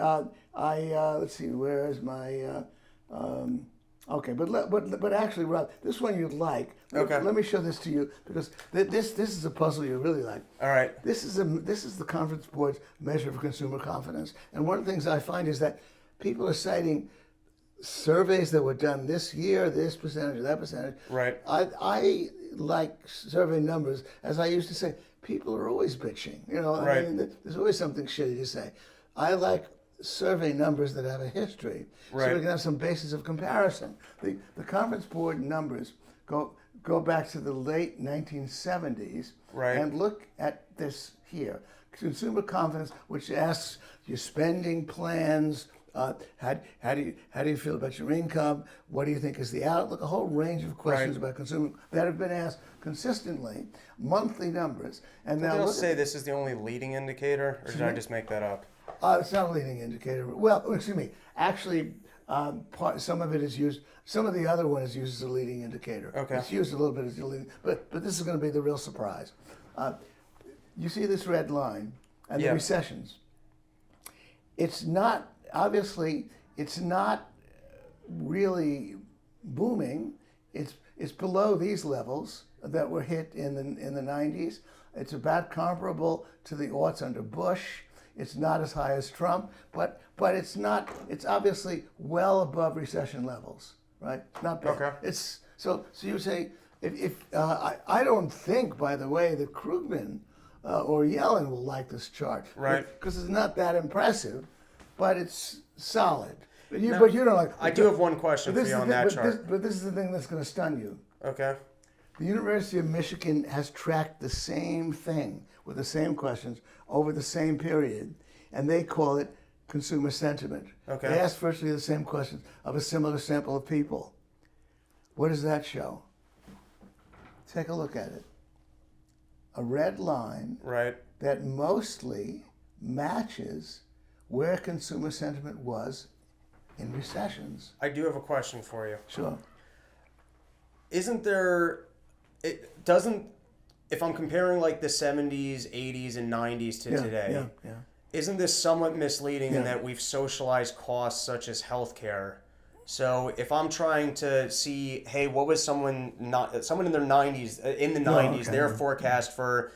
let's see, where is my? Okay, but actually, Rob, this one you'd like. Okay. Let me show this to you because this is a puzzle you really like. All right. This is the Conference Board's measure for consumer confidence, and one of the things I find is that people are citing surveys that were done this year, this percentage, that percentage. Right. I like survey numbers, as I used to say. People are always bitching. Right. I mean, there's always something shitty to say. I like survey numbers that have a history, so Right. we can have some basis of comparison. The Conference Board numbers go back to the late 1970s, Right. and look at this here. Consumer confidence, which asks your spending plans, how do you feel about your income? What do you think is the outlook? A whole range of questions Right. about consumer that have been asked consistently, monthly numbers. And Did now you look say this is the only leading indicator, or did I just make that up? It's not a leading indicator. Well, excuse me. Actually, some of it is used. Some of the other one is used as a leading indicator. Okay. It's used a little bit as a leading, but this is going to be the real surprise. You see this red line and the recessions. It's not obviously. It's not really booming. It's below these levels that were hit in the 90s. It's about comparable to the aughts under Bush. It's not as high as Trump, but it's not. It's obviously well above recession levels, right? Not bad. Okay. It's so you say if I don't think, by the way, that Krugman or Yellen will like this chart, right? Because it's not that impressive, but it's solid. But you don't like. I do have one question for you on that chart. But this is the thing that's going to stun you. Okay. The University of Michigan has tracked the same thing with the same questions over the same period, and they call it consumer sentiment. Okay. They ask virtually the same questions of a similar sample of people. What does that show? Take a look at it. A red line that mostly matches where consumer sentiment was in recessions. I do have a question for you. Sure. Isn't there, it doesn't, if I'm comparing like the 70s, 80s, and 90s to today, isn't this somewhat misleading in that we've socialized costs such as healthcare? So if I'm trying to see, hey, what was someone in their 90s, their forecast for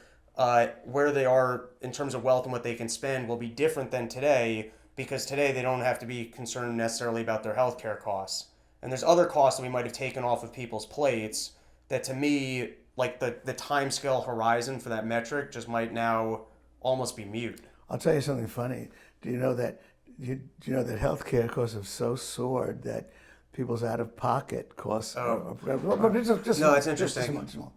where they are in terms of wealth and what they can spend will be different than today, because today they don't have to be concerned necessarily about their healthcare costs. And there's other costs that we might have taken off of people's plates that, to me, like the time scale horizon for that metric just might now almost be mute. I'll tell you something funny. Do you know that healthcare costs have so soared that people's out-of-pocket costs are it's interesting. Just small.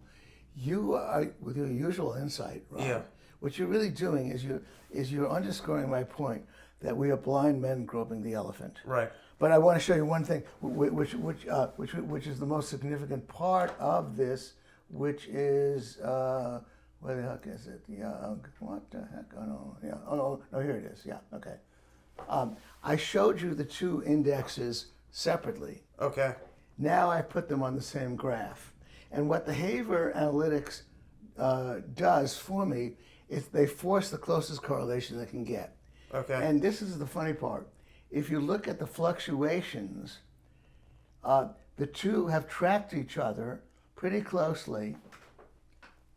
You are, with your usual insight, Rob, Yeah. what you're really doing is you're underscoring my point that we are blind men groping the elephant. Right. But I want to show you one thing, which is the most significant part of this, which is where the heck is it? Yeah, what the heck? Oh no, yeah. Oh no, here it is. Yeah, okay. I showed you the two indexes separately. Okay. Now I put them on the same graph, and what the Haver Analytics does for me is they force the closest correlation they can get. Okay. And this is the funny part. If you look at the fluctuations, the two have tracked each other pretty closely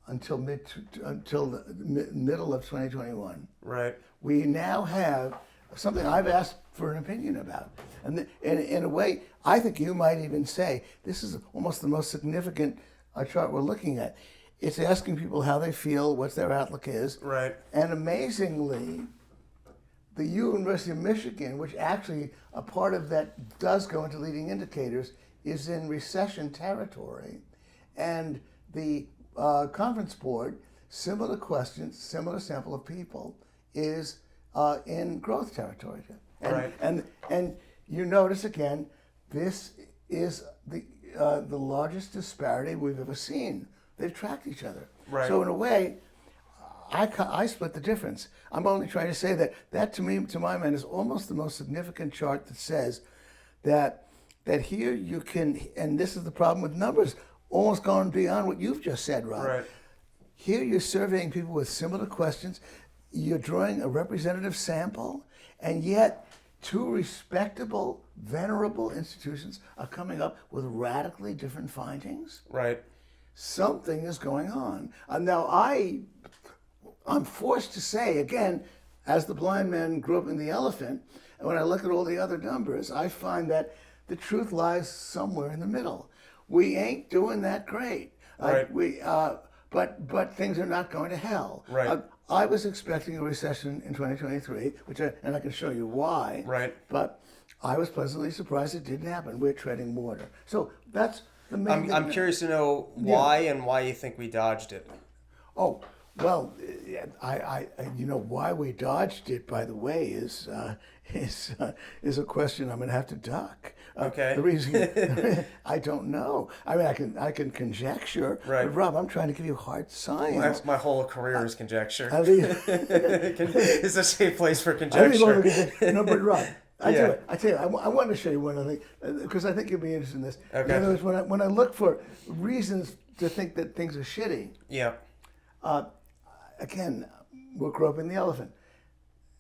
until the middle of 2021. Right. We now have something I've asked for an opinion about. And in a way, I think you might even say this is almost the most significant chart we're looking at. It's asking people how they feel, what their outlook is. Right. And amazingly, the University of Michigan, which actually a part of that does go into leading indicators, is in recession territory. And the Conference Board, similar questions, similar sample of people, is in growth territory. And you notice again, this is the largest disparity we've ever seen. They've tracked each other. Right. So in a way, I split the difference. I'm only trying to say that to me, to my mind, is almost the most significant chart that says that here you can, and this is the problem with numbers, almost gone beyond what you've just said, Rob. Right. Here you're surveying people with similar questions. You're drawing a representative sample, and yet two respectable, venerable institutions are coming up with radically different findings. Right. Something is going on. Now, I'm forced to say, again, as the blind man groping the elephant, and when I look at all the other numbers, I find that the truth lies somewhere in the middle. We ain't doing that great. Right. But things are not going to hell. Right. I was expecting a recession in 2023, and I can show you why. Right. But I was pleasantly surprised it didn't happen. We're treading water. So that's the main thing. I'm curious to know why and why you think we dodged it. Oh, well, I why we dodged it, by the way, is a question I'm going to have to duck. Okay. The reason I don't know. I mean, I can conjecture. Right. But Rob, I'm trying to give you hard science. My whole career is conjecture. I think, It's a safe place for I think conjecture. no, but Rob, I Yeah. tell you, I want to show you one other thing because I think you'll be interested in this. Okay. In other words, when I look for reasons to think that things are shitty, Yeah. again, we're groping the elephant.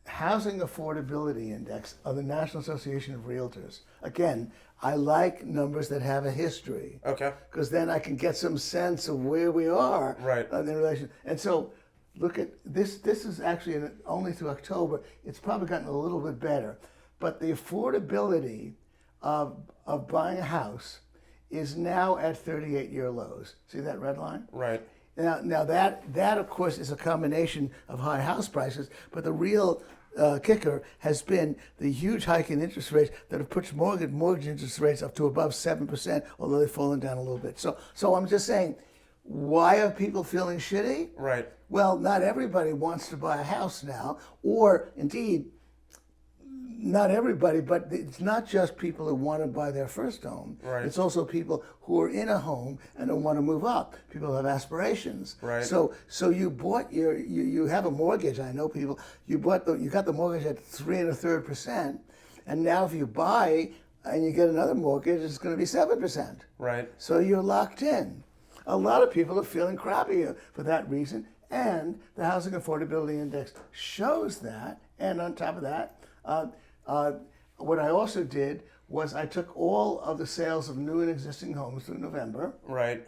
Housing Affordability Index of the National Association of Realtors. Again, I like numbers that have a history. Okay. Because then I can get some sense of where we are Right. in relation. And so, look at this. This is actually only through October. It's probably gotten a little bit better, but the affordability of buying a house is now at 38-year lows. See that red line? Right. Now that of course is a combination of high house prices, but the real kicker has been the huge hike in interest rates that have pushed mortgage interest rates up to above 7%, although they've fallen down a little bit. So I'm just saying, why are people feeling shitty? Right. Well, not everybody wants to buy a house now, or indeed, not everybody, but it's not just people who want to buy their first home. Right. It's also people who are in a home and don't want to move up. People have aspirations. Right. So you bought you have a mortgage. I know people. You got the mortgage at 3 1/3%, and now if you buy and you get another mortgage, it's going to be 7%. Right. So you're locked in. A lot of people are feeling crappy for that reason, and the Housing Affordability Index shows that. And on top of that, what I also did was I took all of the sales of new and existing homes through November, Right.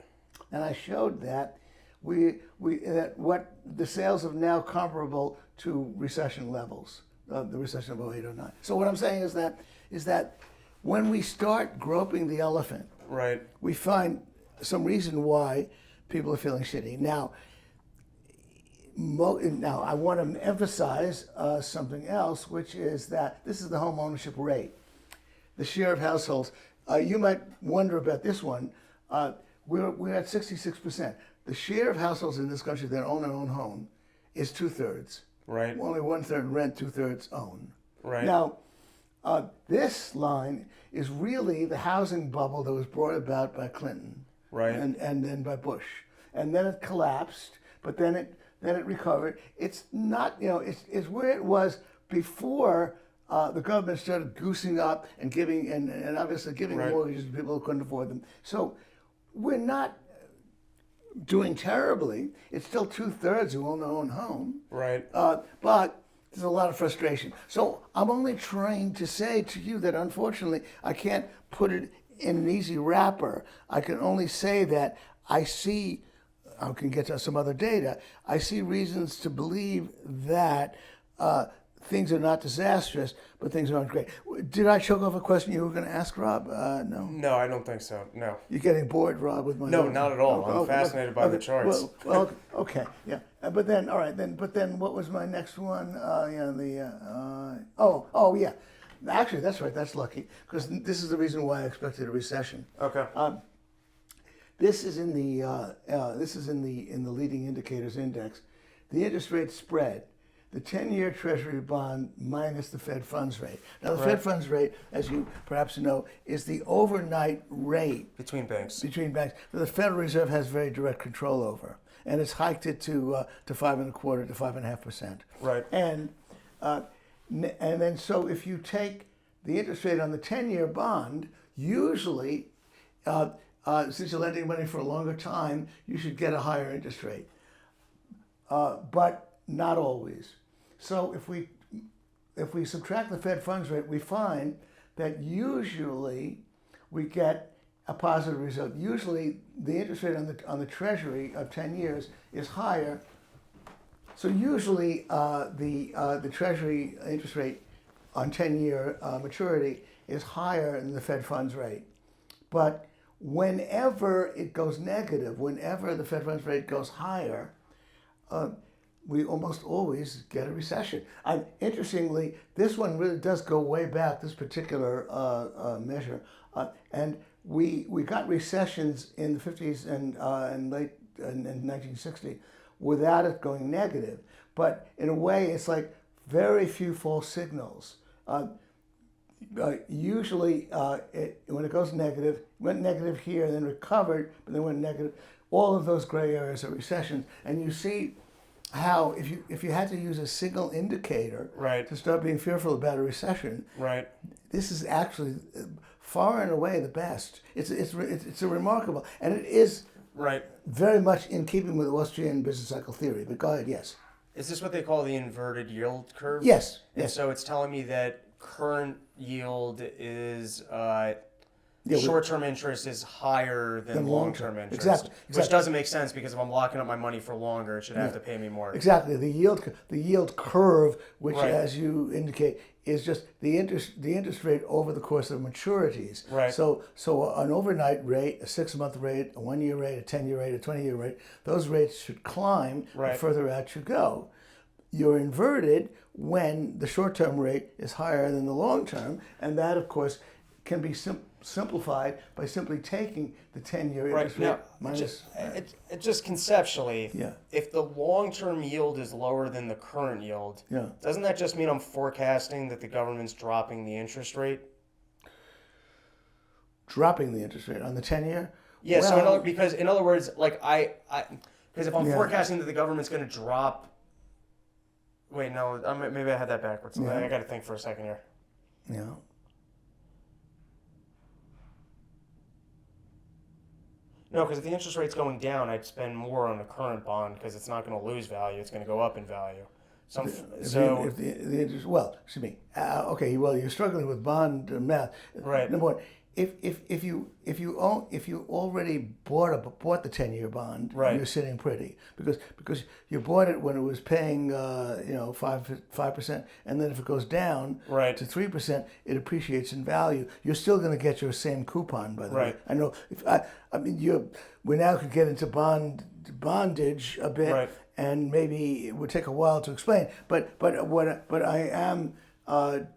and I showed that what the sales are now comparable to recession levels, the recession of 08, 09. So what I'm saying is that when we start groping the elephant, Right. we find some reason why people are feeling shitty. Now I want to emphasize something else, which is that this is the home ownership rate, the share of households. You might wonder about this one. We're at 66%. The share of households in this country that own their own home is 2/3. Right. Only 1/3 rent, 2/3 own. Right. Now, this line is really the housing bubble that was brought about by Clinton. Right. And then by Bush. And then it collapsed, but then it recovered. It's not, it's where it was before the government started goosing up and giving, and obviously giving Right. mortgages to people who couldn't afford them. So we're not doing terribly. It's still 2/3 who own their own home. Right. But there's a lot of frustration. So I'm only trying to say to you that unfortunately I can't put it in an easy wrapper. I can only say that I can get to some other data. I see reasons to believe that things are not disastrous, but things aren't great. Did I choke off a question you were going to ask, Rob? No. No, I don't think so. No. You're getting bored, Rob, with my... No, not at all. I'm fascinated by the charts. Well, okay, yeah. But then, all right, but then what was my next one? Yeah. Actually, that's right. That's lucky, because this is the reason why I expected a recession. Okay. This is in the leading indicators index. The interest rate spread, the 10-year Treasury bond minus the Fed funds rate. Now, the Fed funds rate, as you perhaps know, is the overnight rate Between banks. that the Federal Reserve has very direct control over, and it's hiked it to 5.25% to 5.5%. Right. And then so if you take the interest rate on the 10-year bond, usually, since you're lending money for a longer time, you should get a higher interest rate. But not always. So if we subtract the Fed funds rate, we find that usually we get a positive result. Usually the interest rate on the Treasury of 10 years is higher. So usually the Treasury interest rate on 10-year maturity is higher than the Fed funds rate. But whenever it goes negative, whenever the Fed funds rate goes higher, we almost always get a recession. Interestingly, this one really does go way back, this particular measure. And we got recessions in the 50s and late in 1960 without it going negative. But in a way, it's like very few false signals. Usually, when it goes negative, went negative here, then recovered, but then went negative. All of those gray areas are recessions, and you see how if you had to use a single indicator Right. to start being fearful about a recession, Right. this is actually far and away the best. It's a remarkable, and it is Right. very much in keeping with Austrian business cycle theory. But go ahead, yes. Is this what they call the inverted yield curve? Yes, And yes. so it's telling me that current yield is Yeah, we- short-term interest is higher than Than long-term long-term. interest. Exactly, Which exactly. doesn't make sense because if I'm locking up my money for longer, it should have to pay me more. Exactly. The yield curve, which, Right. as you indicate, is just the interest rate over the course of maturities. Right. So an overnight rate, a 6-month rate, a 1-year rate, a 10-year rate, a 20-year rate, those rates should climb Right. the further out you go. You're inverted when the short-term rate is higher than the long-term, and that, of course, can be simplified by simply taking the 10-year interest Right. rate Now, minus. it just conceptually, Yeah. if the long-term yield is lower than the current yield, Yeah. doesn't that just mean I'm forecasting that the government's dropping the interest rate? Dropping the interest rate on the 10-year. Yeah, so Well, because in other words, like because if I'm Yeah. forecasting that the government's going to drop, wait, no, maybe I had that backwards. Yeah. I got to think for a second here. Yeah. No, because if the interest rate's going down, I'd spend more on the current bond because it's not going to lose value; it's going to go up in value. So, If the interest, well, excuse me. Okay, well, you're struggling with bond math. Right. Number one, if you already bought the 10-year bond, Right. you're sitting pretty because you bought it when it was paying 5%, and then if it goes down Right. to 3%, it appreciates in value. You're still going to get your same coupon, by the way. Right. I know. I mean, we now could get into bondage a bit. Right. And maybe it would take a while to explain. But I am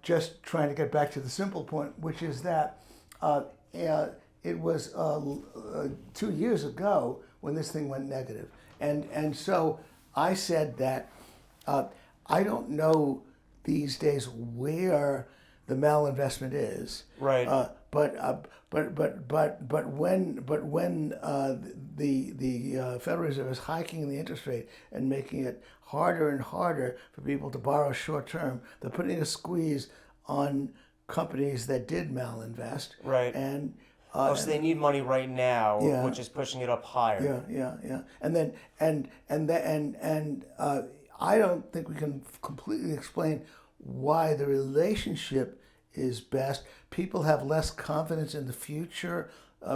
just trying to get back to the simple point, which is that it was 2 years ago when this thing went negative, and so I said that I don't know these days where the malinvestment is. Right. But when the Federal Reserve is hiking the interest rate and making it harder and harder for people to borrow short term, they're putting a squeeze on companies that did malinvest. Right. And so they need money right now, Yeah. which is pushing it up higher. yeah. And then I don't think we can completely explain why the relationship is best. People have less confidence in the future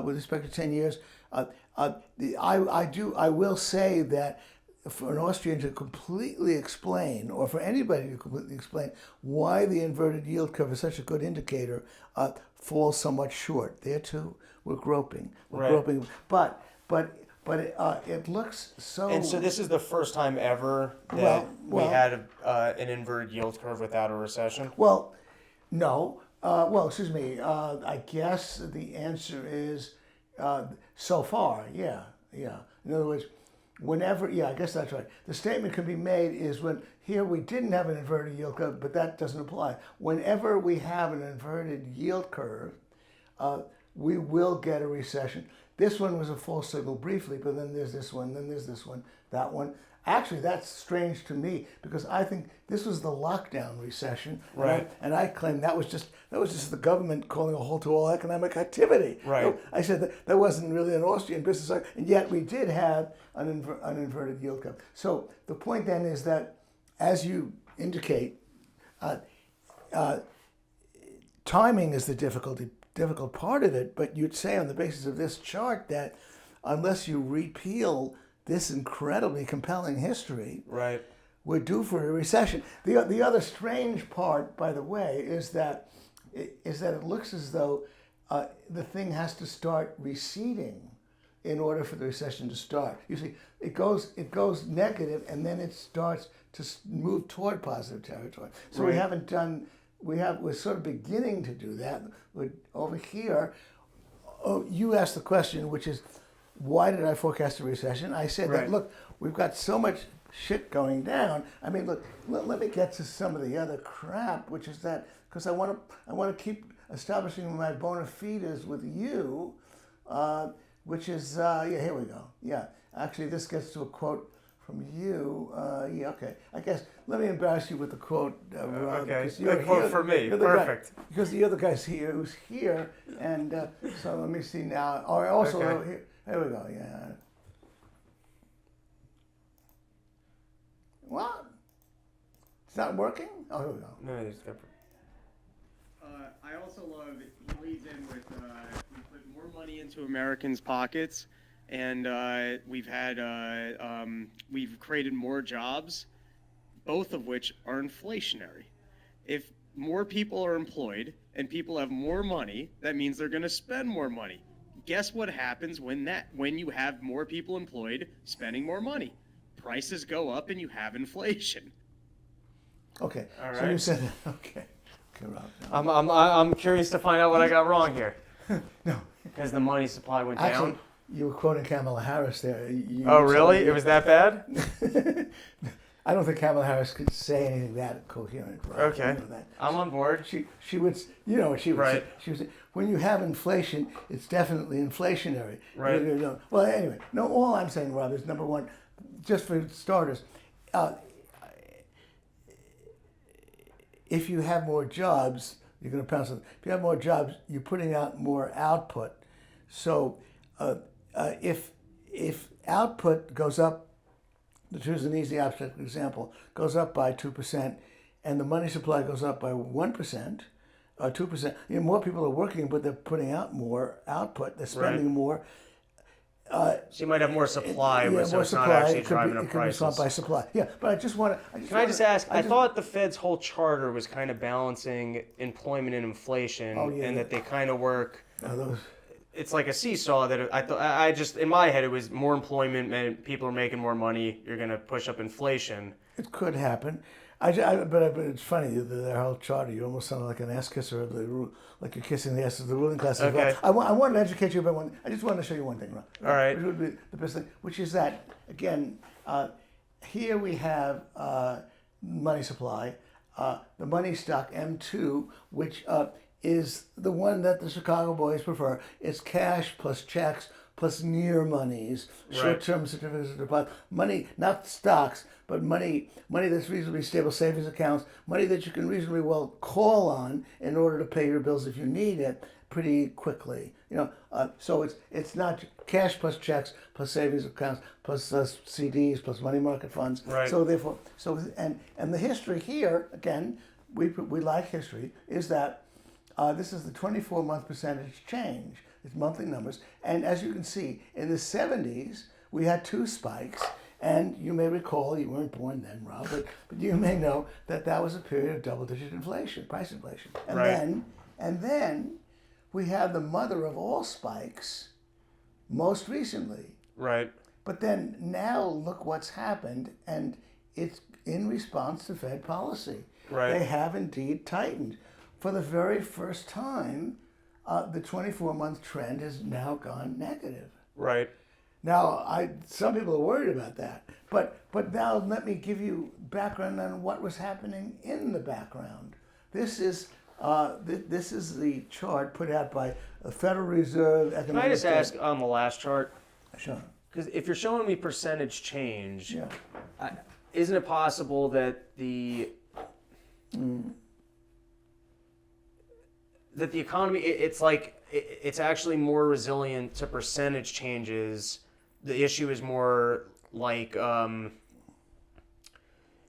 with respect to 10 years. I will say that for an Austrian to completely explain, or for anybody to completely explain why the inverted yield curve is such a good indicator, falls somewhat short. There too, we're groping. Right. Groping, but it looks so. And so this is the first time ever that we Well- had an inverted yield curve without a recession. Well, no. Excuse me. I guess the answer is so far, yeah. In other words, whenever, I guess that's right. The statement can be made is when here we didn't have an inverted yield curve, but that doesn't apply. Whenever we have an inverted yield curve, we will get a recession. This one was a false signal briefly, but then there's this one, then there's this one, that one. Actually, that's strange to me because I think this was the lockdown recession, Right. And I claim that was just the government calling a halt to all economic activity. Right. I said that wasn't really an Austrian business cycle, and yet we did have an inverted yield curve. So the point then is that, as you indicate, timing is the difficult part of it. But you'd say on the basis of this chart that unless you repeal this incredibly compelling history, Right. we're due for a recession. The other strange part, by the way, is that it looks as though the thing has to start receding in order for the recession to start. You see, it goes negative and then it starts to move toward positive territory. So Right. we're sort of beginning to do that. Over here, you asked the question, which is, why did I forecast a recession? I said Right. that, look, we've got so much shit going down. I mean, look, let me get to some of the other crap, which is that because I want to keep establishing my bona fides with you, which is here we go. Yeah, actually, this gets to a quote from you. Okay. I guess let me embarrass you with the quote. Rob, okay. because you're A quote here- for me. you're the guy- Perfect. because the other guy's here, who's here, and so let me see now. Or also Okay. here we go. Yeah. What? It's not working? Oh, here we go. No, it's different. I also love he leads in with we put more money into Americans' pockets, and we've created more jobs, both of which are inflationary. If more people are employed and people have more money, that means they're going to spend more money. Guess what happens when you have more people employed spending more money? Prices go up and you have inflation. Okay. All So you right. said that. Okay. Okay, Rob. I'm curious to find out what I got wrong here. No. Because the money supply went Actually, down. you were quoting Kamala Harris there. Oh, really? It was that bad? I don't think Kamala Harris could say anything that coherent. Rob. Okay. You know that. I'm on board. She would, you know what she would Right. say. She would say, when you have inflation, it's definitely inflationary. Right. Well, anyway, no, all I'm saying, Rob, is number one, just for starters, if you have more jobs, you're going to pounce on. If you have more jobs, you're putting out more output. So if output goes up, to choose an easy abstract example, goes up by 2%, and the money supply goes up by 1%, 2%, more people are working, but they're putting out more output. They're spending more. So you might have more supply, but so more it's not actually It could driving be, up it could be solved prices. by supply. Yeah, but I just want to. Can I just ask? I thought the Fed's whole charter was kind of balancing employment and inflation, Oh, yeah, and yeah. that they kind of work. Those, It's like a seesaw. That I thought. I just in my head it was more employment meant people are making more money. You're gonna push up inflation. it could happen. But it's funny, their whole charter, you almost sound like an ass kisser of like you're kissing the ass of the ruling class as Okay. well. I want to educate you about one. I just want to show you one thing, Ron. All right. Which would be the best thing, which is that, again, here we have money supply, the money stock M2, which is the one that the Chicago boys prefer. It's cash plus checks plus near monies, short-term certificates of deposit, money, not stocks, but money that's reasonably stable, savings accounts, money that you can reasonably well call on in order to pay your bills if you need it pretty quickly. So it's not cash plus checks plus savings accounts plus CDs plus money market funds. Right. So therefore, and the history here again, we like history, is that this is the 24-month percentage change. It's monthly numbers. And as you can see, in the 70s, we had two spikes. And you may recall, you weren't born then, Rob, but you may know that was a period of double-digit inflation, price inflation. And then we had the mother of all spikes most recently. Right. But then now look what's happened, and it's in response to Fed policy. Right. They have indeed tightened. For the very first time, the 24-month trend has now gone negative. Right. Now, some people are worried about that, but now let me give you background on what was happening in the background. This is the chart put out by the Federal Reserve Can Economic. I just ask on the last chart? Sure. Because if you're showing me percentage change, Yeah. isn't it possible that the economy, it's actually more resilient to percentage changes? The issue is more like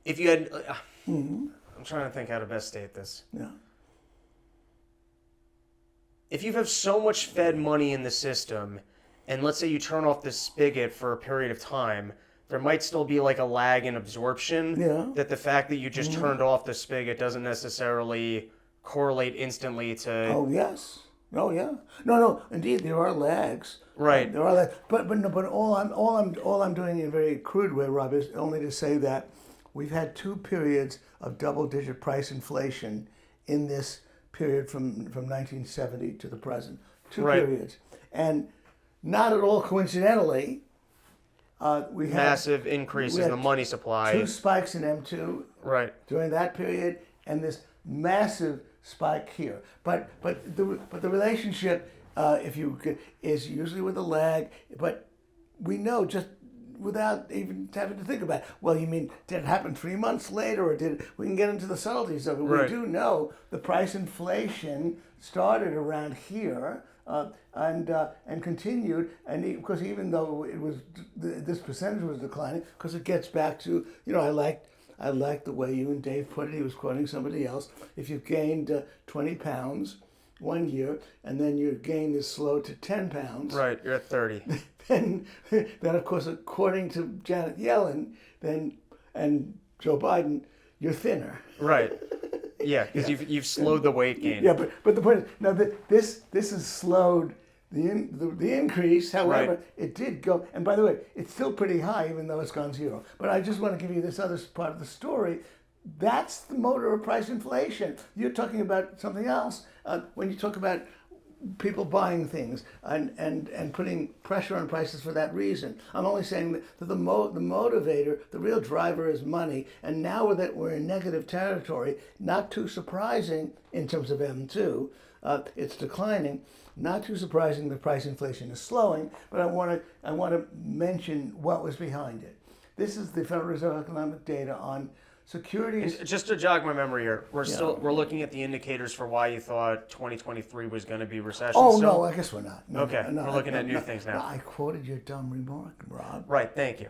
if you had. I'm trying to think how to best state this. Yeah. If you have so much Fed money in the system, and let's say you turn off the spigot for a period of time, there might still be like a lag in absorption. Yeah. That the fact that you just turned off the spigot doesn't necessarily correlate instantly to. Oh yes. Oh yeah. No. Indeed, there are lags. Right. There are lags. But all I'm doing in a very crude way, Rob, is only to say that we've had two periods of double-digit price inflation in this period from 1970 to the present. Two Right. periods, and not at all coincidentally, we had Massive increases in the money supply. two spikes in M2 Right. during that period, and this massive spike here. But the relationship, is usually with a lag. But we know just without even having to think about it. Well, you mean did it happen 3 months later, or did we can get into the subtleties of it? Right. We do know the price inflation started around here. And continued, and because even though it was this percentage was declining, because it gets back to I liked the way you and Dave put it. He was quoting somebody else. If you've gained 20 pounds 1 year, and then your gain is slowed to 10 pounds, Right, you're at 30. then of course, according to Janet Yellen, and Joe Biden, you're thinner. Right. Yeah, because you've slowed the weight gain. Yeah, but the point is, now this has slowed the increase. However, Right. it did go, and by the way, it's still pretty high, even though it's gone zero. But I just want to give you this other part of the story. That's the motor of price inflation. You're talking about something else when you talk about people buying things and putting pressure on prices for that reason. I'm only saying that the motivator, the real driver is money. And now that we're in negative territory, not too surprising in terms of M2, it's declining. Not too surprising that price inflation is slowing, but I want to mention what was behind it. This is the Federal Reserve economic data on securities. And just to jog my memory here, we're looking at the indicators for why you thought 2023 was going to be recession. Oh, still? no, I guess we're not. No, Okay, no, we're looking at new things now. No, I quoted your dumb remark, Rob. Right, thank you.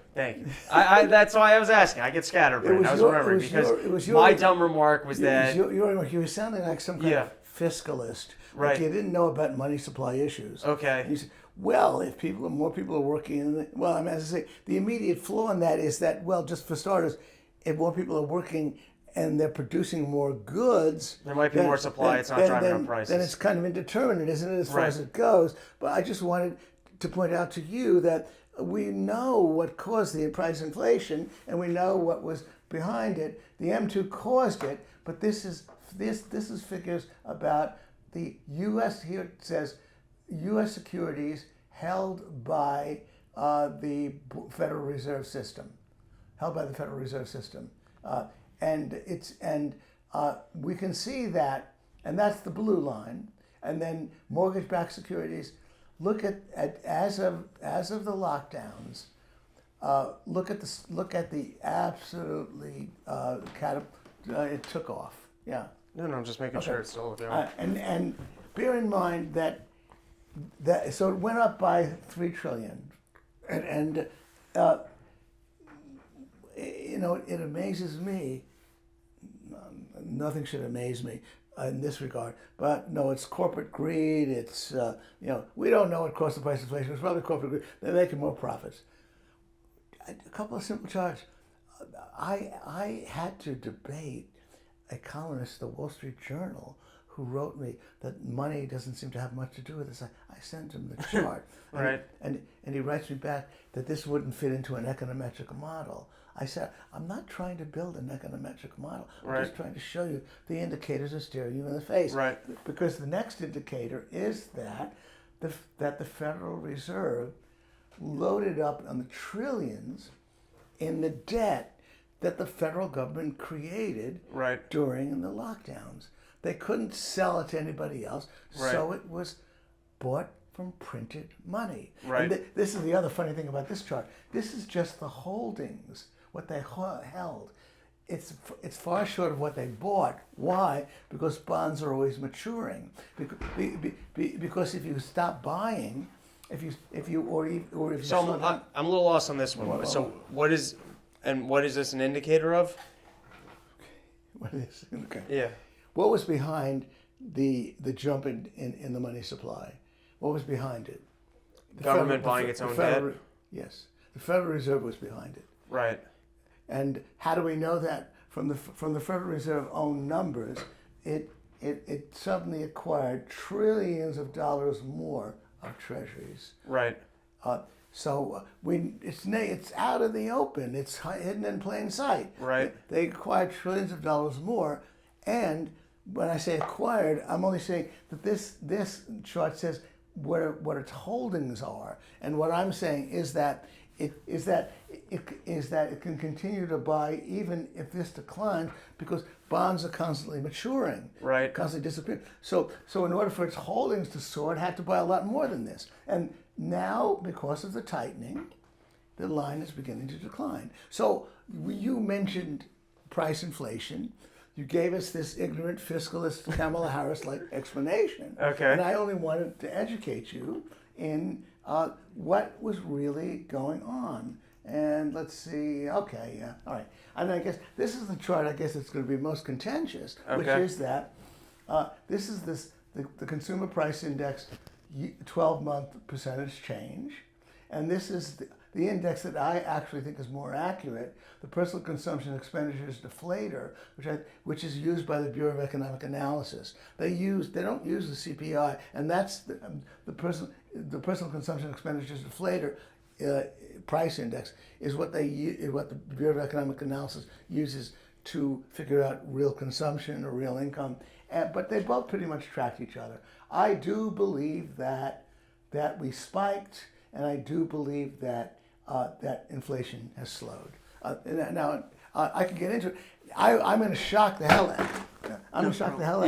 I that's why I was asking. I get scatterbrained. I was remembering because my dumb remark was that You were sounding like some kind of fiscalist. Right. Like you didn't know about money supply issues. Okay. And you said, well, if more people are working, well, I mean, as I say, the immediate flaw in that is that, well, just for starters, if more people are working and they're producing more goods, there might be more supply. It's not driving up prices. Then it's kind of indeterminate, isn't it, as far Right. as it goes? But I just wanted to point out to you that we know what caused the price inflation, and we know what was behind it. The M2 caused it, but this is figures about the U.S. Here it says U.S. securities held by the Federal Reserve System, and we can see that, and that's the blue line, and then mortgage-backed securities. Look at as of the lockdowns. Look at the absolutely it took off. Yeah. No, I'm just making sure it's still there. And bear in mind that so it went up by $3 trillion, and it amazes me. Nothing should amaze me in this regard, but no, it's corporate greed. It's we don't know what caused the price inflation. It's probably corporate greed. They're making more profits. A couple of simple charts. I had to debate a columnist at the Wall Street Journal who wrote me that money doesn't seem to have much to do with this. I sent him the chart, Right. and he writes me back that this wouldn't fit into an econometric model. I said, I'm not trying to build an econometric model. I'm Right. just trying to show you the indicators are staring you in the face. Right. Because the next indicator is that the Federal Reserve loaded up on the trillions in the debt that the federal government created Right. during the lockdowns. They couldn't sell it to anybody else, so it was bought from printed money. Right. And this is the other funny thing about this chart. This is just the holdings, what they held. It's far short of what they bought. Why? Because bonds are always maturing. Because if you stop buying, if you So slow down- I'm a little lost on this one. Well, So what is this an indicator of? what is okay? Yeah. What was behind the jump in the money supply? What was behind it? The Government buying its own debt? Yes. The Federal Reserve was behind it. Right. And how do we know that? From the Federal Reserve own numbers, it suddenly acquired trillions of dollars more of treasuries. Right. It's out in the open. It's hidden in plain sight. Right. They acquired trillions of dollars more, and when I say acquired, I'm only saying that this chart says what its holdings are, and what I'm saying is that is that it can continue to buy even if this declines because bonds are constantly maturing, Right. constantly disappearing. So in order for its holdings to soar, it had to buy a lot more than this. And now, because of the tightening, the line is beginning to decline. So you mentioned price inflation. You gave us this ignorant fiscalist Kamala Harris-like explanation. Okay. And I only wanted to educate you in what was really going on. And let's see, okay, yeah, all right. And I guess this is the chart, I guess it's going to be most contentious, which Okay. is that this is the consumer price index 12-month percentage change. And this is the index that I actually think is more accurate, the personal consumption expenditures deflator, which is used by the Bureau of Economic Analysis. They don't use the CPI, and that's the personal consumption expenditures deflator price index is what the Bureau of Economic Analysis uses to figure out real consumption or real income. But they both pretty much track each other. I do believe that we spiked, and I do believe that that inflation has slowed. Now, I can get into it. I'm going to shock the hell out of you. I'm going to shock the hell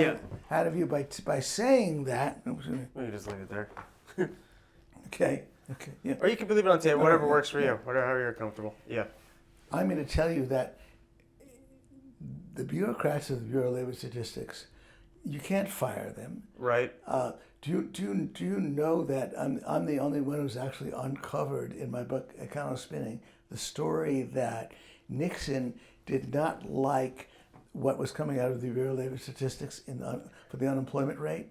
out of you by saying that. You can just leave it there. Okay. Yeah. Or you can leave it on the table, whatever works for you, however you're comfortable. Yeah. I'm going to tell you that the bureaucrats of the Bureau of Labor Statistics, you can't fire them. Right. Do you know that I'm the only one who's actually uncovered in my book Econo Spinning the story that Nixon did not like what was coming out of the Bureau of Labor Statistics for the unemployment rate,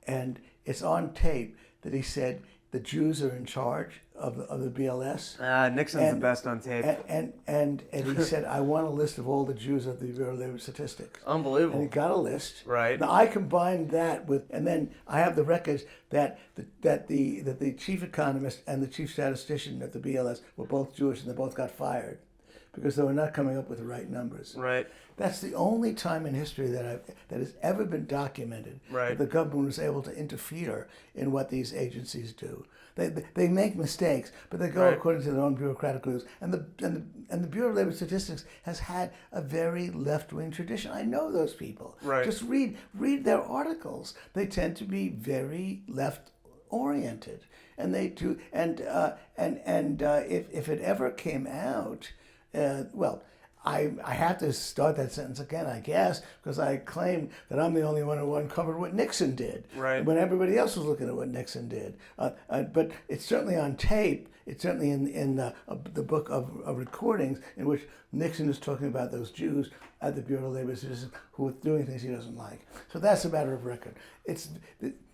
and it's on tape that he said the Jews are in charge of the BLS. Nixon's the best on tape. And he said, I want a list of all the Jews of the Bureau of Labor Statistics. Unbelievable. And he got a list. Right. Now I combined that with, and then I have the records that the chief economist and the chief statistician at the BLS were both Jewish, and they both got fired because they were not coming up with the right numbers. Right. That's the only time in history that has ever been documented Right. that the government was able to interfere in what these agencies do. They make mistakes, but they go Right. according to their own bureaucratic rules. And the Bureau of Labor Statistics has had a very left-wing tradition. I know those people. Right. Just read their articles. They tend to be very left-oriented, and they do. And if it ever came out, well. I have to start that sentence again, I guess, because I claim that I'm the only one who uncovered what Nixon did, Right. when everybody else was looking at what Nixon did. But it's certainly on tape. It's certainly in the book of recordings in which Nixon is talking about those Jews at the Bureau of Labor Statistics who were doing things he doesn't like. So that's a matter of record.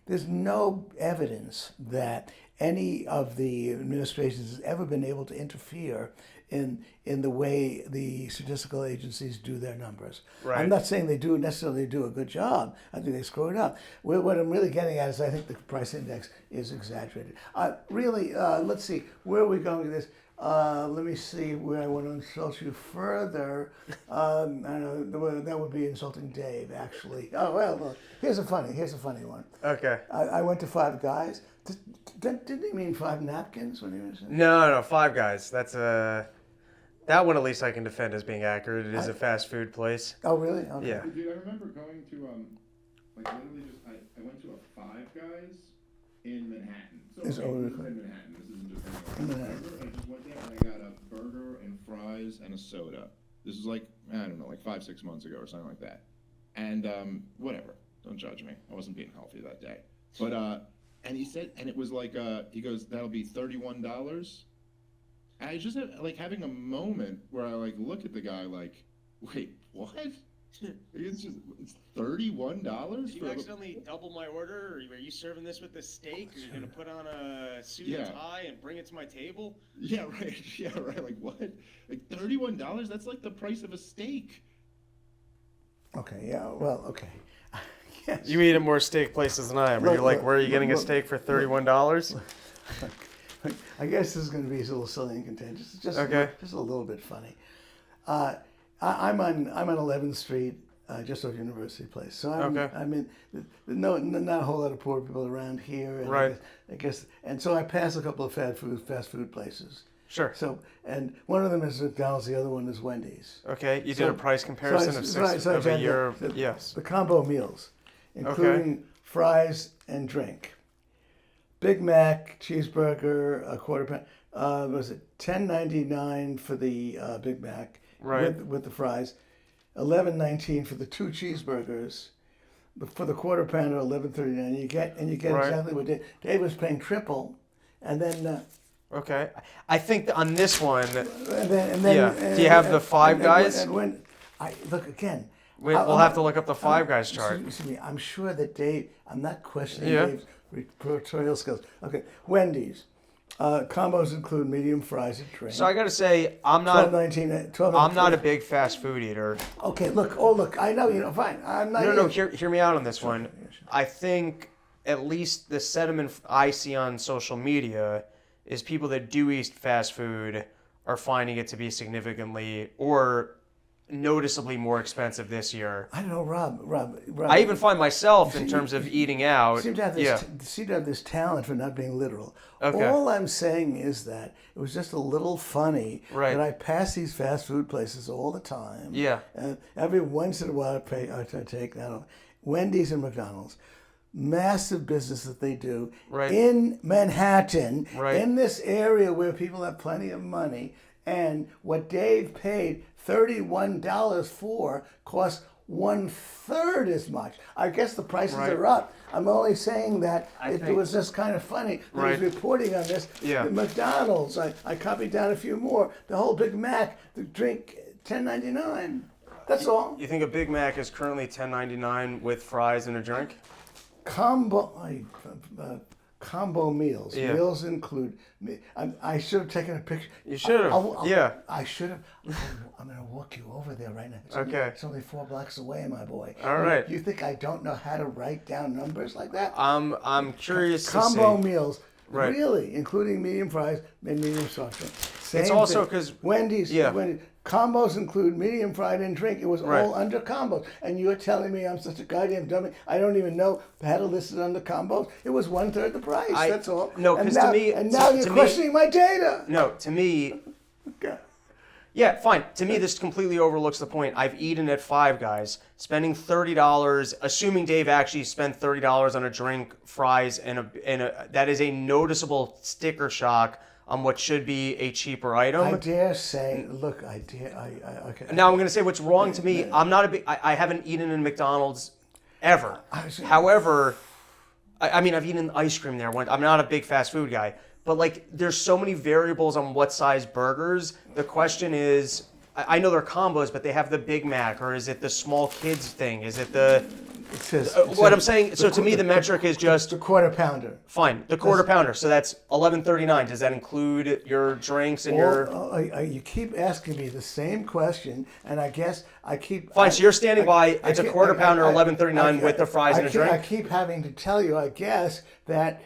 There's no evidence that any of the administrations has ever been able to interfere in the way the statistical agencies do their numbers. Right. I'm not saying they necessarily do a good job. I think they screw it up. What I'm really getting at is I think the price index is exaggerated. Let's see, where are we going with this? Let me see where I want to insult you further. I know that would be insulting Dave, actually. Oh well, look, here's a funny one. Okay. I went to Five Guys. Didn't he mean five napkins when he was? No, Five Guys. That's that one at least I can defend as being accurate. It is a fast food place. Oh really? Okay. Yeah. Dude, I remember going to literally just I went to a Five Guys in Manhattan. So It's okay, over this is the- in Manhattan. This isn't just In anywhere. Manhattan. I just went there and I got a burger and fries and a soda. This is like I don't know, like 5-6 months ago or something like that. And whatever. Don't judge me. I wasn't being healthy that day. But and he said, and it was like he goes, that'll be $31. And I just had, like having a moment where I like look at the guy like, wait, what? It's $31 Did you accidentally double my order, or are you serving this with a steak? Are you gonna put on a suit Yeah. and tie and bring it to my table? Yeah, right. Yeah, right. Like what? Like $31? That's like the price of a steak. Okay. Yeah. Well. Okay. Yes. You eat at more steak places than I am. You're like, where are you getting a steak for $31? I guess this is going to be a little silly and contentious. It's just Okay. just a little bit funny. I'm on 11th Street, just off University Place. So I'm in not a whole lot of poor people around here. And Right. I guess, and so I pass a couple of fast food places. Sure. So, and one of them is McDonald's, the other one is Wendy's. Okay, you did a price comparison of a year. Yes. The combo meals, including fries and drink. Big Mac, cheeseburger, a quarter pound. Was it $10.99 for the Big Mac with the fries, $11.19 for the 2 cheeseburgers. But for the quarter pounder, $11.39. You get exactly what Dave was paying triple, and then. Okay, I think on this one. And then, do you have the Five Guys? And when I look again. We'll have to look up the Five Guys chart. Excuse me, I'm sure that Dave. I'm not questioning Dave's reportorial skills. Okay, Wendy's. Combos include medium fries and drink. So I got to say, I'm not $12.19. a big fast food eater. Okay, look. I know, fine. I'm not. No. Hear me out on this one. I think at least the sentiment I see on social media is people that do eat fast food are finding it to be significantly or noticeably more expensive this year. I don't know, Rob. I even find myself in terms of eating out. Seem to have this talent for not being literal. Okay. All I'm saying is that it was just a little funny that I pass these fast food places all the time. Yeah. And every once in a while I take Wendy's and McDonald's. Massive business that they do in Manhattan, in this area where people have plenty of money, and what Dave paid $31 for costs 1/3 as much. I guess the prices are up. I'm only saying that it was just kind of funny that he's reporting on this. Yeah. The McDonald's, I copied down a few more. The whole Big Mac, the drink, $10.99. That's all. You think a Big Mac is currently $10.99 with fries and a drink? Combo meals. Yeah. Meals include. I should have taken a picture. You should have. I should have. I'm going to walk you over there right now. It's only 4 blocks away, my boy. All right. You think I don't know how to write down numbers like that? I'm curious to see. Combo meals. Really, including medium fries and medium soft drink. It's also because Wendy's. Combos include medium fried and drink. It was all under combos. And you're telling me I'm such a goddamn dummy. I don't even know how to list it under combos. It was 1/3 the price. That's all. No, because to me. And now you're questioning my data. No, to me. Okay. Yeah, fine. To me, this completely overlooks the point. I've eaten at Five Guys, spending $30, assuming Dave actually spent $30 on a drink, fries, and that is a noticeable sticker shock on what should be a cheaper item. I dare say, okay. Now I'm going to say what's wrong to me. I haven't eaten in McDonald's ever. However, I've eaten ice cream there once. I'm not a big fast food guy. But there's so many variables on what size burgers. The question is, I know they're combos, but they have the Big Mac, or is it the small kids thing? Is it the? I'm saying. So to me, the metric is just the quarter pounder. Fine, the quarter pounder. So that's $11.39. Does that include your drinks and your? You keep asking me the same question, and I guess I keep. Fine. So you're standing by. It's a quarter pounder, $11.39 with the fries and a drink. I keep having to tell you, I guess that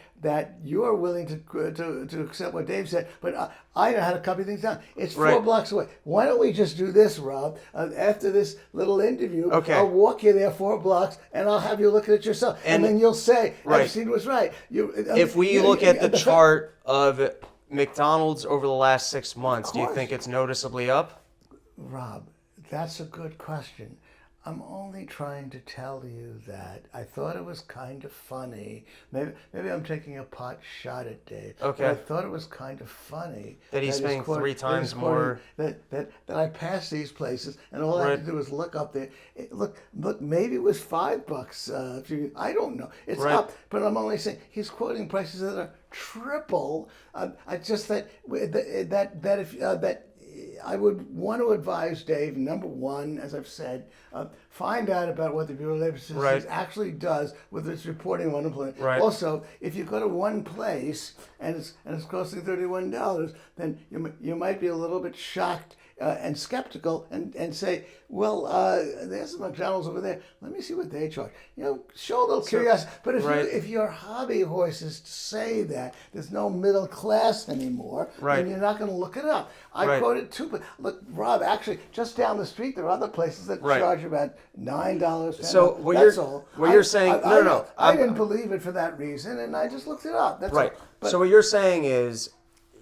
you're willing to accept what Dave said, but I know how to copy things down. It's 4 blocks away. Why don't we just do this, Rob? After this little interview, I'll walk you there 4 blocks, and I'll have you look at it yourself, and then you'll say, Epstein was right. If we look at the chart of McDonald's over the last 6 months, do you think it's noticeably up? Rob, that's a good question. I'm only trying to tell you that I thought it was kind of funny. Maybe I'm taking a pot shot at Dave. Okay. But I thought it was kind of funny that he's paying 3 times more. That I passed these places and all I had to do was look up there. Look. Maybe it was $5. I don't know. It's up, but I'm only saying he's quoting prices that are triple. I just that I would want to advise Dave, number one, as I've said, find out about what the Bureau of Labor Statistics actually does with its reporting of unemployment. Right. Also, if you go to one place and it's costing $31, then you might be a little bit shocked and skeptical and say, well, there's some McDonald's over there. Let me see what they charge. Show a little curiosity. But if your hobby horse is to say that there's no middle class anymore, then you're not going to look it up. I quoted 2, but look, Rob, actually, just down the street, there are other places that charge about $9, $10. So what you're saying, I didn't believe it for that reason, and I just looked it up. That's all. So what you're saying is,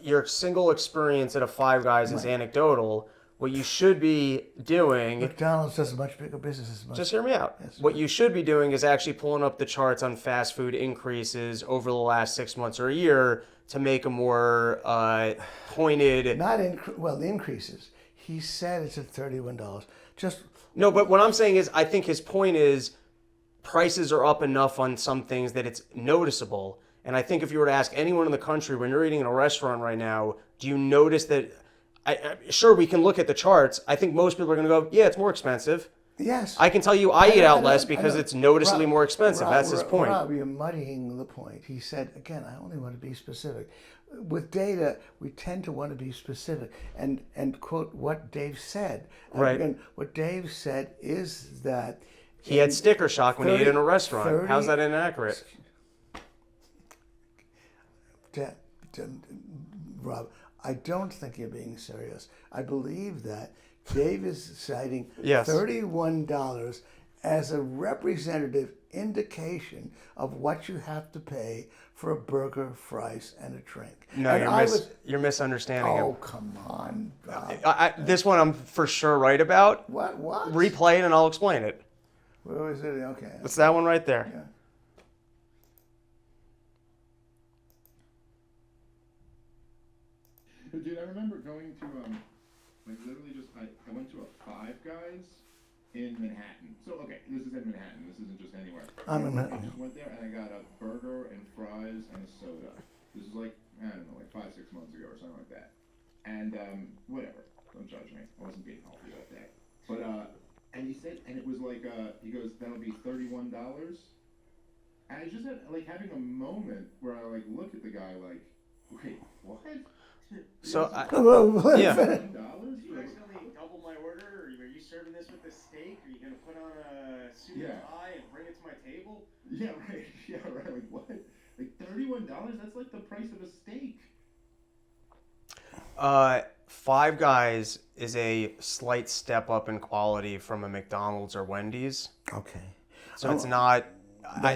your single experience at a Five Guys is anecdotal. What you should be doing... McDonald's does a much bigger business. Just hear me out. Yes. What you should be doing is actually pulling up the charts on fast food increases over the last 6 months or a year to make a more pointed... The increases. He said it's at $31. No, but what I'm saying is I think his point is prices are up enough on some things that it's noticeable. And I think if you were to ask anyone in the country when you're eating in a restaurant right now, do you notice that... sure, we can look at the charts. I think most people are going to go, yeah, it's more expensive. Yes. I can tell you I eat out less because it's noticeably more expensive. That's his point. Rob, you're muddying the point. He said, again, I only want to be specific. With data, we tend to want to be specific and quote what Dave said. Right. And what Dave said is that... He had sticker shock when he ate in a restaurant. How's that inaccurate? Rob, I don't think you're being serious. I believe that Dave is citing Yes. $31 as a representative indication of what you have to pay for a burger, fries, and a drink. No, you're misunderstanding him. Oh, come on, Rob. This one I'm for sure right about. What? Replay it and I'll explain it. Where was it? Okay. It's that one right there. Yeah. Dude, I remember going to literally just I went to a Five Guys in Manhattan. So okay, this is in Manhattan. This isn't just anywhere. I'm in I Manhattan. just went there and I got a burger and fries and a soda. This is like I don't know, like 5-6 months ago or something like that. And whatever, don't judge me. I wasn't being healthy that day. But and he said, and it was like he goes, that'll be $31. And I just had like having a moment where I like looked at the guy like, wait, what? So, Yeah. $31? You accidentally double my order? Or are you serving this with a steak? Are you going to put on a suit and tie and bring it to my table? Yeah, right. Yeah, right. Like what? Like $31? That's like the price of a steak. Five Guys is a slight step up in quality from a McDonald's or Wendy's. Okay. So it's not...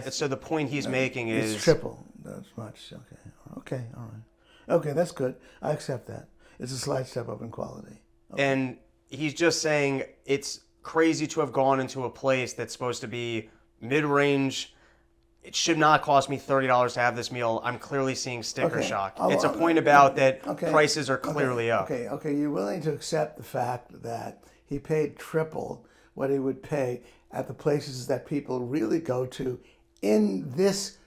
so the point he's making is... It's triple. That's much. Okay. Okay. All right. Okay, that's good. I accept that. It's a slight step up in quality. Okay. And he's just saying it's crazy to have gone into a place that's supposed to be mid-range. It should not cost me $30 to have this meal. I'm clearly seeing sticker shock. It's a point about that prices are clearly up. Okay. You're willing to accept the fact that he paid triple what he would pay at the places that people really go to in this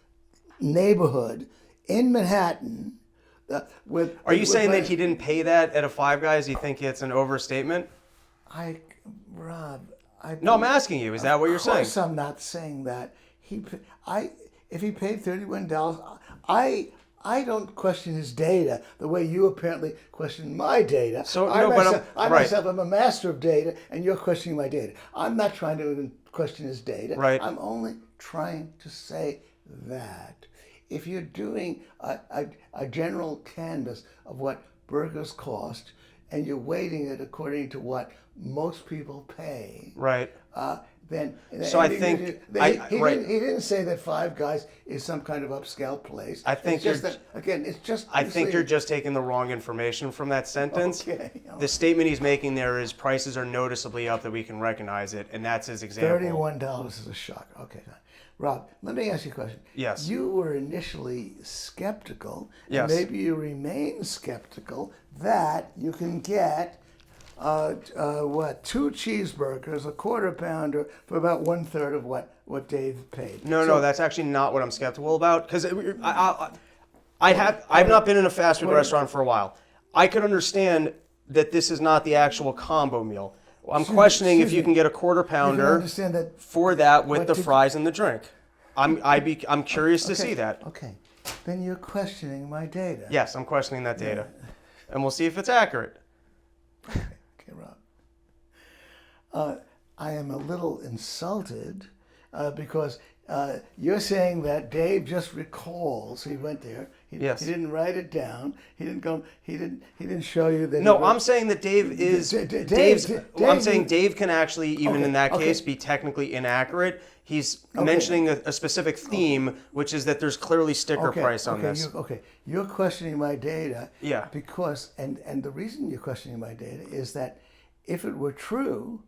neighborhood in Manhattan. Are you saying that he didn't pay that at a Five Guys? You think it's an overstatement? Rob, No, I'm asking you. Is that what you're saying? Of course I'm not saying that. If he paid $31, I don't question his data the way you apparently question my data. So I myself am a master of data, and you're questioning my data. I'm not trying to question his data. Right. I'm only trying to say that if you're doing a general canvas of what burgers cost, and you're weighting it according to what most people pay, right? Then so I think he didn't say that Five Guys is some kind of upscale place. I think I think you're just taking the wrong information from that sentence. Okay. The statement he's making there is prices are noticeably up that we can recognize it, and that's his example. $31 is a shock. Okay, Rob, let me ask you a question. Yes. You were initially skeptical, yes, and maybe you remain skeptical that you can get 2 cheeseburgers, a quarter pounder for about 1/3 of what Dave paid. No, that's actually not what I'm skeptical about, because I've not been in a fast food restaurant for a while. I could understand that this is not the actual combo meal. I'm questioning if you can get a quarter pounder for that with the fries and the drink. I'm curious to see that. Okay, then you're questioning my data. Yes, I'm questioning that data, and we'll see if it's accurate. Okay, Rob. I am a little insulted because you're saying that Dave just recalls he went there, Yes. He didn't write it down. He didn't go. He didn't show you that. No, I'm saying that Dave is Dave's. I'm saying Dave can actually, even in that case, be technically inaccurate. He's mentioning a specific theme, which is that there's clearly sticker price on this. You're questioning my data. Yeah. Because and the reason you're questioning my data is that if it were true,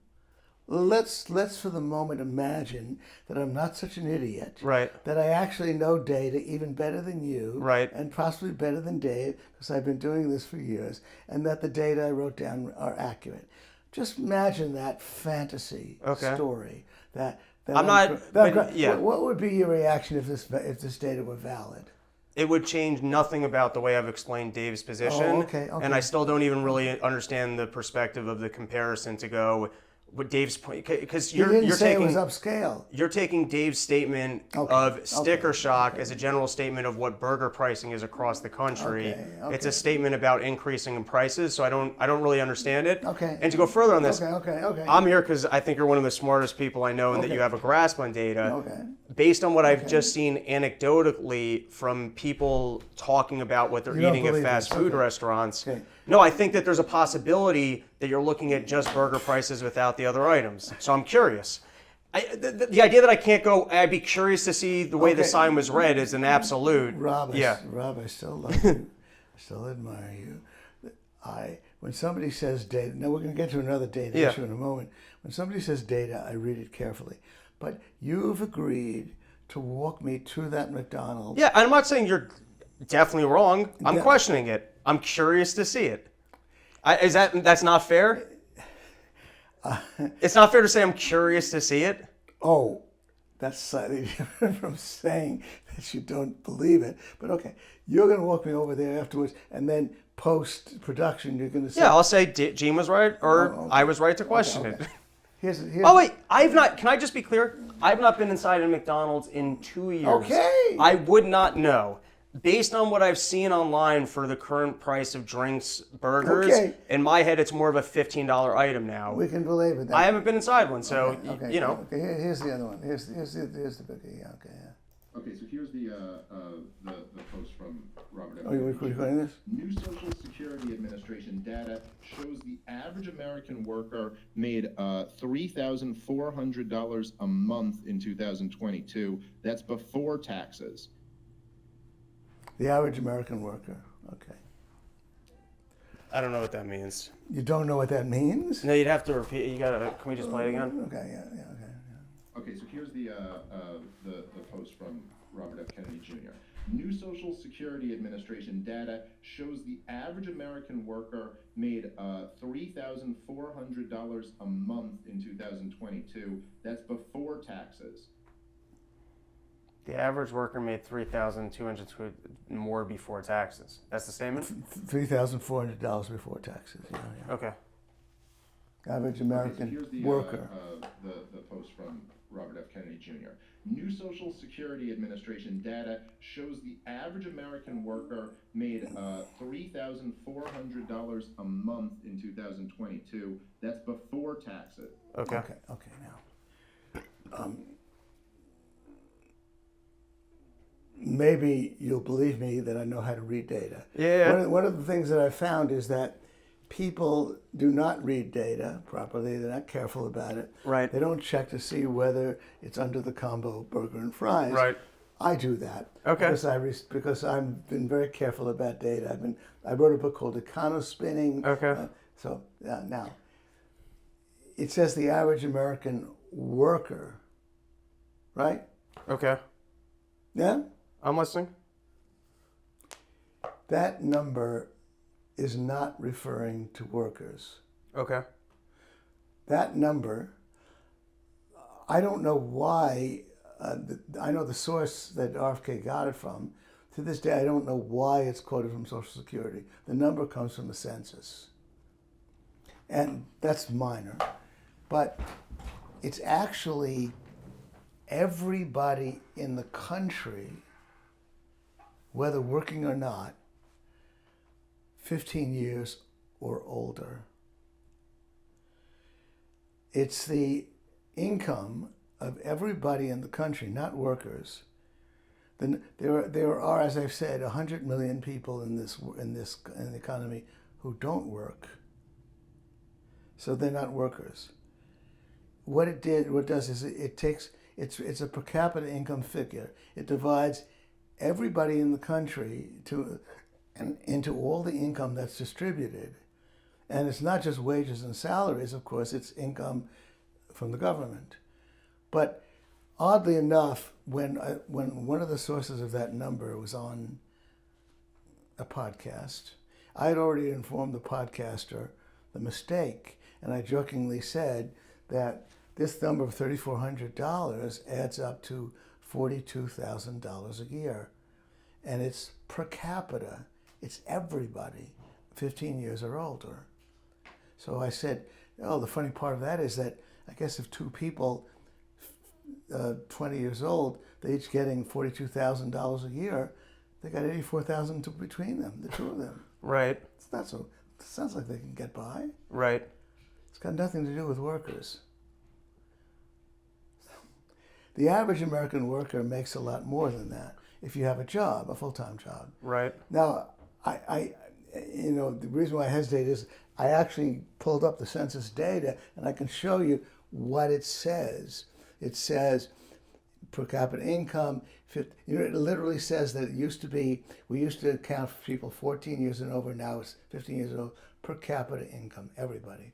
let's for the moment imagine that I'm not such an idiot. Right. That I actually know data even better than you. Right. And possibly better than Dave, because I've been doing this for years, and that the data I wrote down are accurate. Just imagine that fantasy story. What would be your reaction if this data were valid? It would change nothing about the way I've explained Dave's position. And I still don't even really understand the perspective of the comparison to go with Dave's point, because you're taking it was upscale. You're taking Dave's statement of sticker shock as a general statement of what burger pricing is across the country. It's a statement about increasing in prices, so I don't really understand it. And to go further on this, I'm here because I think you're one of the smartest people I know, and that you have a grasp on data. Based on what I've just seen anecdotally from people talking about what they're eating at fast food restaurants. No, I think that there's a possibility that you're looking at just burger prices without the other items. So I'm curious. The idea that I can't go, I'd be curious to see the way the sign was read is an absolute. Rob, I still love you. I still admire you. When somebody says data, now we're going to get to another data issue in a moment. When somebody says data, I read it carefully. But you've agreed to walk me to that McDonald's. Yeah, I'm not saying you're definitely wrong. I'm questioning it. I'm curious to see it. That's not fair? It's not fair to say I'm curious to see it? Oh, that's slightly different from saying that you don't believe it. But okay, you're going to walk me over there afterwards, and then post-production you're going to say... Yeah, I'll say Gene was right, or I was right to question it. Here's wait, I've not, can I just be clear? I've not been inside a McDonald's in 2 years. Okay. I would not know. Based on what I've seen online for the current price of drinks, burgers, in my head it's more of a $15 item now. We can belabor that. I haven't been inside one, so you know. Okay, here's the other one. Here's the biggie. Okay, so here's the post from Robert F. Oh, you're recording this? New Social Security Administration data shows the average American worker made $3,400 a month in 2022. That's before taxes. The average American worker. Okay. I don't know what that means. You don't know what that means? No, you'd have to repeat. You gotta. Can we just play it again? Okay. Okay, so here's the post from Robert F. Kennedy Jr. New Social Security Administration data shows the average American worker made $3,400 a month in 2022. That's before taxes. The average worker made $3,200 more before taxes. That's the statement? $3,400 before taxes. Yeah. Okay. Average American worker. The post from Robert F. Kennedy Jr. New Social Security Administration data shows the average American worker made $3,400 a month in 2022. That's before taxes. Okay. Now, maybe you'll believe me that I know how to read data. Yeah. One of the things that I found is that people do not read data properly. They're not careful about it. Right. They don't check to see whether it's under the combo burger and fries. Right. I do that. Okay. Because I've been very careful about data. I wrote a book called Econospinning. Okay. Now, it says the average American worker, right? Okay. Yeah? I'm listening. That number is not referring to workers. Okay. That number, I don't know why, I know the source that RFK got it from. To this day, I don't know why it's quoted from Social Security. The number comes from the census. And that's minor. But it's actually everybody in the country, whether working or not, 15 years or older. It's the income of everybody in the country, not workers, There are, as I've said, 100 million people in the economy who don't work. So they're not workers. What it does is it's a per capita income figure. It divides everybody in the country into all the income that's distributed. And it's not just wages and salaries, of course, it's income from the government. But oddly enough, when one of the sources of that number was on a podcast, I had already informed the podcaster the mistake, and I jokingly said that this number of $3,400 adds up to $42,000 a year. And it's per capita. It's everybody 15 years or older. So I said, oh, the funny part of that is that I guess if two people 20 years old, they're each getting $42,000 a year, they got $84,000 between them, the two of them. Right. It's not so, it sounds like they can get by. Right. It's got nothing to do with workers. The average American worker makes a lot more than that if you have a job, a full-time job. Right. Now, the reason why I hesitate is I actually pulled up the census data, and I can show you what it says. It says per capita income. It literally says that we used to count people 14 years and over. Now it's 15 years and over. Per capita income, everybody.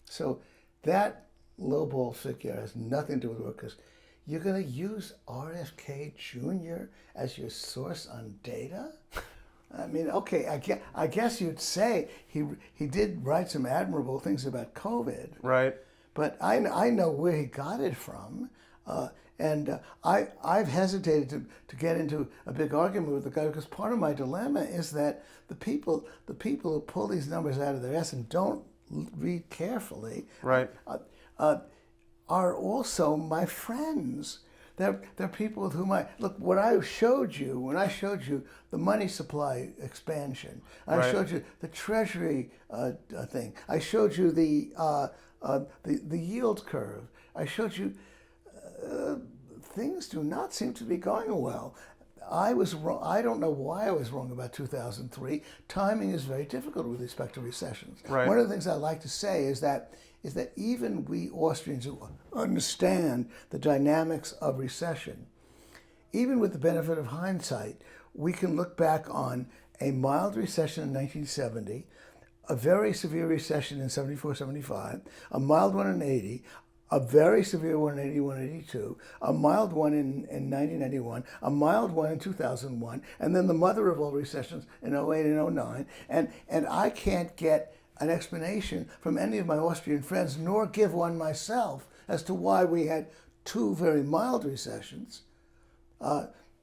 So that lowball figure has nothing to do with workers. You're going to use RFK Jr. as your source on data? I mean, okay, I guess you'd say he did write some admirable things about COVID. Right. But I know where he got it from. I've hesitated to get into a big argument with the guy because part of my dilemma is that the people who pull these numbers out of their ass and don't read carefully, Right. Are also my friends. They're people with whom when I showed you the money supply expansion, I showed you the Treasury thing, I showed you the yield curve, I showed you things do not seem to be going well. I was wrong. I don't know why I was wrong about 2003. Timing is very difficult with respect to recessions. Right. One of the things I like to say is that even we Austrians who understand the dynamics of recession, even with the benefit of hindsight, we can look back on a mild recession in 1970, a very severe recession in 74, 75, a mild one in 80, a very severe one in 81, 82, a mild one in 90, 91, a mild one in 2001, and then the mother of all recessions in 08 and 09. And I can't get an explanation from any of my Austrian friends, nor give one myself, as to why we had two very mild recessions,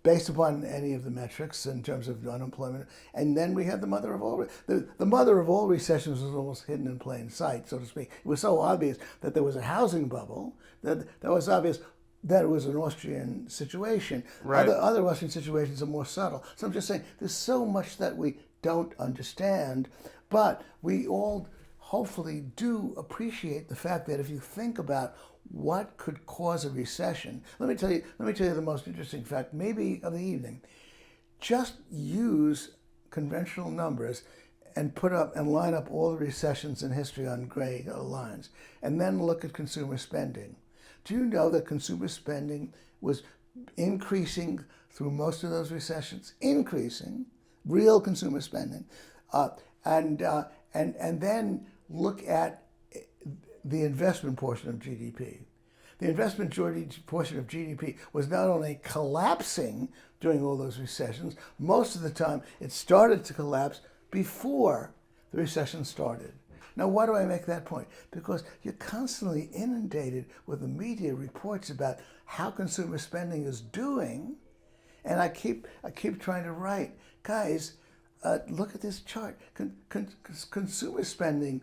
based upon any of the metrics in terms of unemployment. And then we had the mother of all. The mother of all recessions was almost hidden in plain sight, so to speak. It was so obvious that there was a housing bubble, that was obvious that it was an Austrian situation. Right. Other Austrian situations are more subtle. So I'm just saying, there's so much that we don't understand, but we all hopefully do appreciate the fact that if you think about what could cause a recession, let me tell you the most interesting fact, maybe of the evening. Just use conventional numbers and line up all the recessions in history on gray lines, and then look at consumer spending. Do you know that consumer spending was increasing through most of those recessions? Increasing, real consumer spending, and then look at the investment portion of GDP. The investment portion of GDP was not only collapsing during all those recessions, most of the time it started to collapse before the recession started. Now, why do I make that point? Because you're constantly inundated with the media reports about how consumer spending is doing, and I keep trying to write, guys, look at this chart. Consumer spending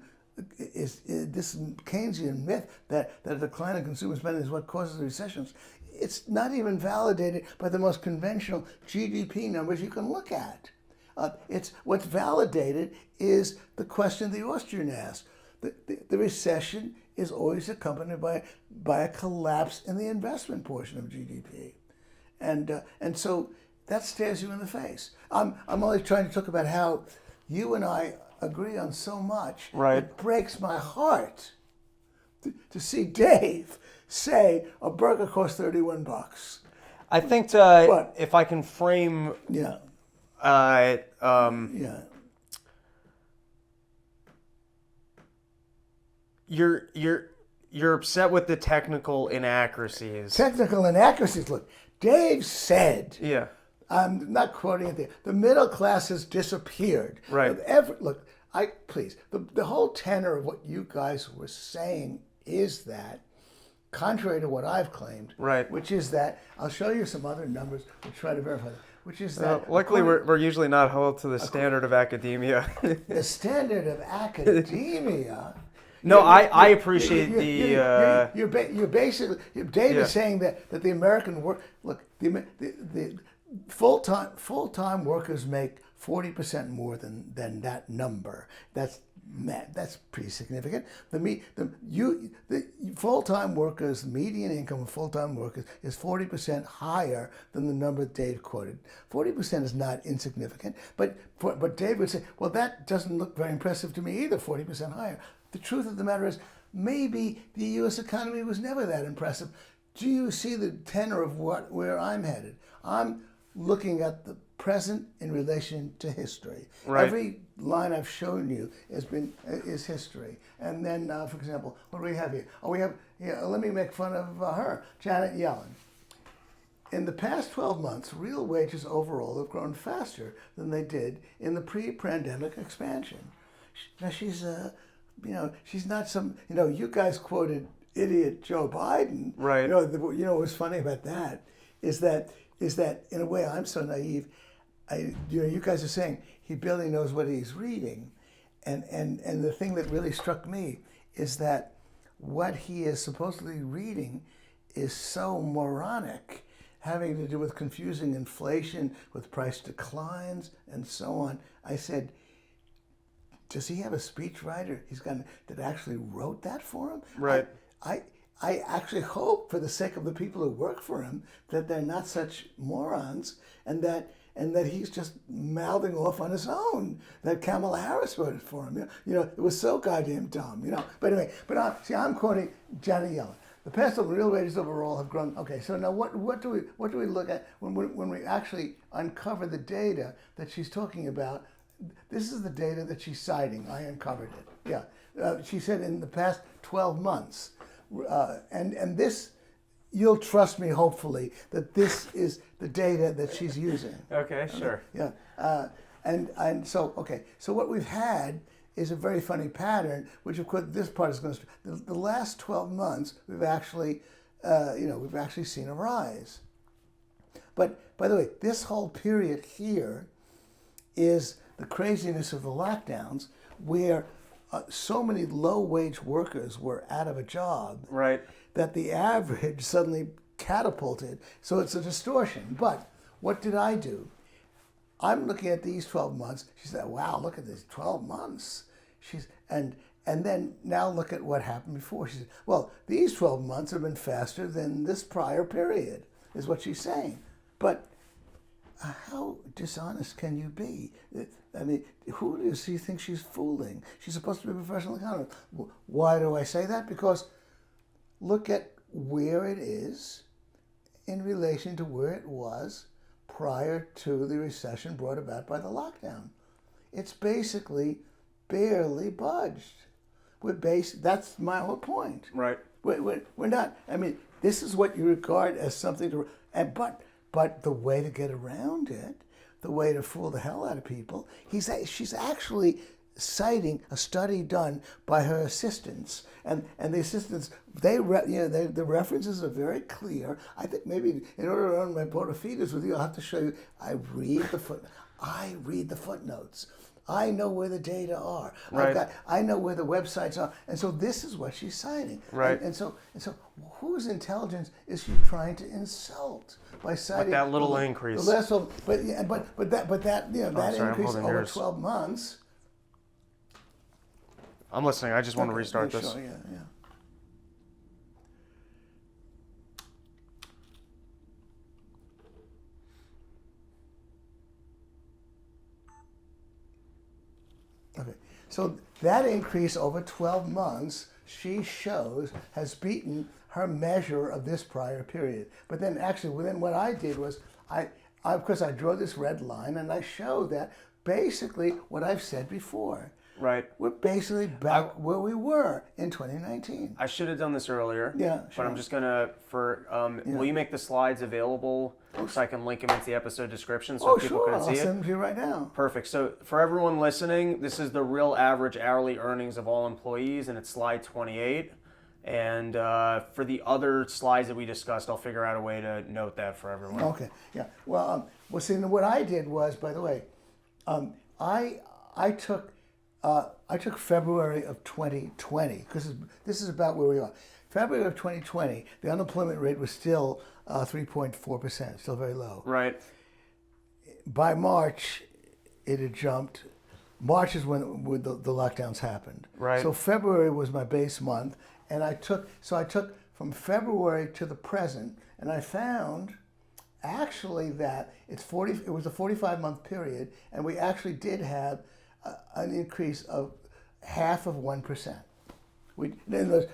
is this Keynesian myth that a decline in consumer spending is what causes recessions. It's not even validated by the most conventional GDP numbers you can look at. It's what's validated is the question the Austrian asked. The recession is always accompanied by a collapse in the investment portion of GDP, and so that stares you in the face. I'm only trying to talk about how you and I agree on so much. Right. It breaks my heart to see Dave say a burger costs $31. I think But- if I can frame, Yeah. yeah, you're upset with the technical inaccuracies. Technical inaccuracies. Look, Dave said, Yeah. I'm not quoting it there, the middle class has disappeared. Right. Look, please, the whole tenor of what you guys were saying is that, contrary to what I've claimed, Right. which is that, I'll show you some other numbers to try to verify that, which is that... Luckily, we're usually not held to the standard of academia. The standard of academia... No, I appreciate the... You're basically... Dave Yeah. is saying that the American work... Look, the full-time workers make 40% more than that number. That's pretty significant. The full-time workers, median income of full-time workers is 40% higher than the number Dave quoted. 40% is not insignificant, but Dave would say, well, that doesn't look very impressive to me either, 40% higher. The truth of the matter is, maybe the U.S. economy was never that impressive. Do you see the tenor of where I'm headed? I'm looking at the present in relation to history. Right. Every line I've shown you is history. And then, for example, what do we have here? Let me make fun of her, Janet Yellen. In the past 12 months, real wages overall have grown faster than they did in the pre-pandemic expansion. Now she's she's not some, you guys quoted idiot Joe Biden. Right. What's funny about that is that in a way I'm so naive. You guys are saying he barely knows what he's reading, and the thing that really struck me is that what he is supposedly reading is so moronic, having to do with confusing inflation with price declines and so on. I said, does he have a speechwriter that actually wrote that for him? Right. I actually hope, for the sake of the people who work for him, that they're not such morons, and that he's just mouthing off on his own. That Kamala Harris wrote it for him. It was so goddamn dumb. But anyway, I'm quoting Janet Yellen. The past real wages overall have grown. Okay, so now what do we look at when we actually uncover the data that she's talking about? This is the data that she's citing. I uncovered it. Yeah, she said in the past 12 months. And this, you'll trust me, hopefully, that this is the data that she's using. Okay, sure. Yeah. And so what we've had is a very funny pattern, which of course this part is going to, the last 12 months, we've actually seen a rise. But by the way, this whole period here is the craziness of the lockdowns, where so many low-wage workers were out of a job, Right. that the average suddenly catapulted. So it's a distortion. But what did I do? I'm looking at these 12 months. She said, wow, look at these 12 months. And then now look at what happened before. She said, well, these 12 months have been faster than this prior period, is what she's saying. But how dishonest can you be? I mean, who does she think she's fooling? She's supposed to be a professional economist. Why do I say that? Because look at where it is in relation to where it was prior to the recession brought about by the lockdown. It's basically barely budged. That's my whole point. Right. We're not. I mean, this is what you regard as something to. But the way to get around it, the way to fool the hell out of people, she's actually citing a study done by her assistants, and the assistants, the references are very clear. I think maybe in order to run my bona fides with you, I'll have to show you. I read the footnotes. I know where the data are. Right. I know where the websites are, and so this is what she's citing. Right. And so, whose intelligence is she trying to insult by citing that little increase? The last one, but that that sorry, I'm increase holding over yours. 12 months. I'm listening. I just want to Okay, restart sure, this. Yeah. So that increase over 12 months, she shows, has beaten her measure of this prior period. But then actually, then what I did was, of course, I draw this red line and I show that basically what I've said before. Right. We're basically back where we were in 2019. I should have done this earlier. Yeah, But sure. I'm just gonna will you make the slides available so I can link them into the episode description so people Sure, can I'll see send it? them to you right now. Perfect. So for everyone listening, this is the real average hourly earnings of all employees, and it's slide 28. And for the other slides that we discussed, I'll figure out a way to note that for everyone. Okay, yeah. Well, see, what I did was, by the way, I took February of 2020 because this is about where we are. February of 2020, the unemployment rate was still 3.4%, still very low. Right. By March, it had jumped. March is when the lockdowns happened. Right. So February was my base month, and I took from February to the present, and I found actually that it was a 45-month period, and we actually did have an increase of 0.5%.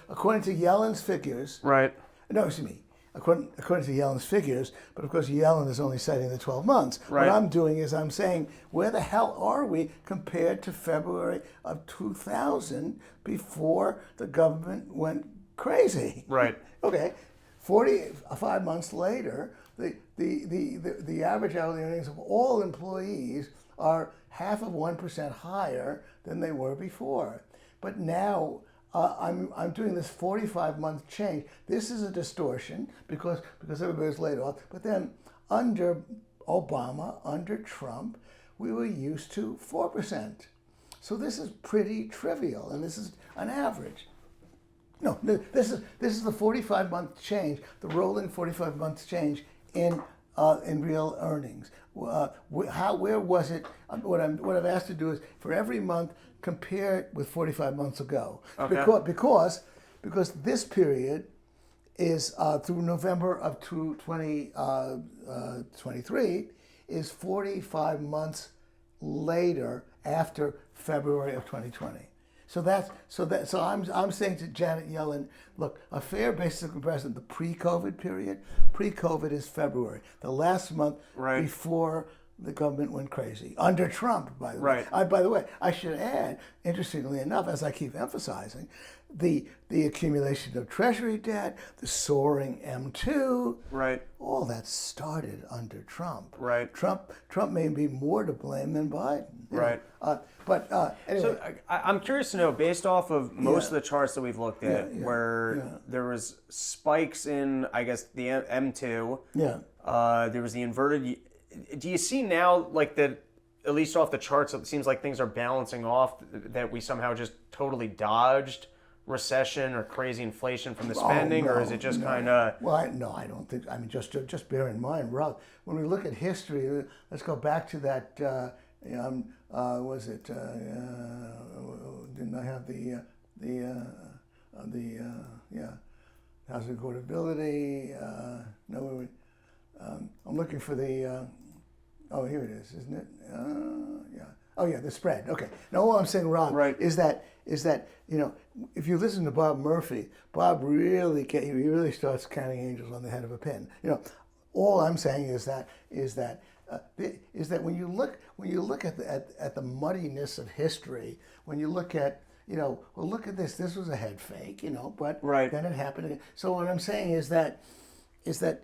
According to Yellen's figures. Right. No, excuse me. According to Yellen's figures, but of course Yellen is only citing the 12 months. Right. What I'm doing is I'm saying, where the hell are we compared to February of 2000 before the government went crazy? Right. Okay, 45 months later, the average hourly earnings of all employees are 0.5% higher than they were before. But now I'm doing this 45-month change. This is a distortion because everybody's laid off. But then under Obama, under Trump, we were used to 4%. So this is pretty trivial, and this is an average. No, this is the 45-month change, the rolling 45-month change in real earnings. Where was it? What I've asked to do is for every month compare it with 45 months ago. Okay. Because this period is through November of 2023 is 45 months later after February of 2020. So I'm saying to Janet Yellen, look, a fair basis of comparison, the pre-COVID period. Pre-COVID is February, the last month Right. before the government went crazy under Trump. By the way, Right. by the way, I should add, interestingly enough, as I keep emphasizing, the accumulation of Treasury debt, the soaring M2, Right. all that started under Trump. Right. Trump may be more to blame than Biden. you know. Right. Anyway. So I'm curious to know, based off of most of the charts that we've looked at, Yeah, where yeah. there was spikes in, I guess, the M2. Yeah. There was the inverted. Do you see now, like that, at least off the charts, it seems like things are balancing off, that we somehow just totally dodged recession or crazy inflation from the spending, or is it just kind of... Well, I don't think. I mean, just bear in mind, Rob, when we look at history, let's go back to that. Was it? Didn't I have the housing affordability? No, I'm looking for the. Oh, here it is, isn't it? Yeah. Oh, yeah, the spread. Okay. Now, all I'm saying, Rob, Right. is that if you listen to Bob Murphy, Bob really starts counting angels on the head of a pin. All I'm saying is that when you look at the muddiness of history, when you look at look at this. This was a head fake, but Right. then it happened again. So what I'm saying is that the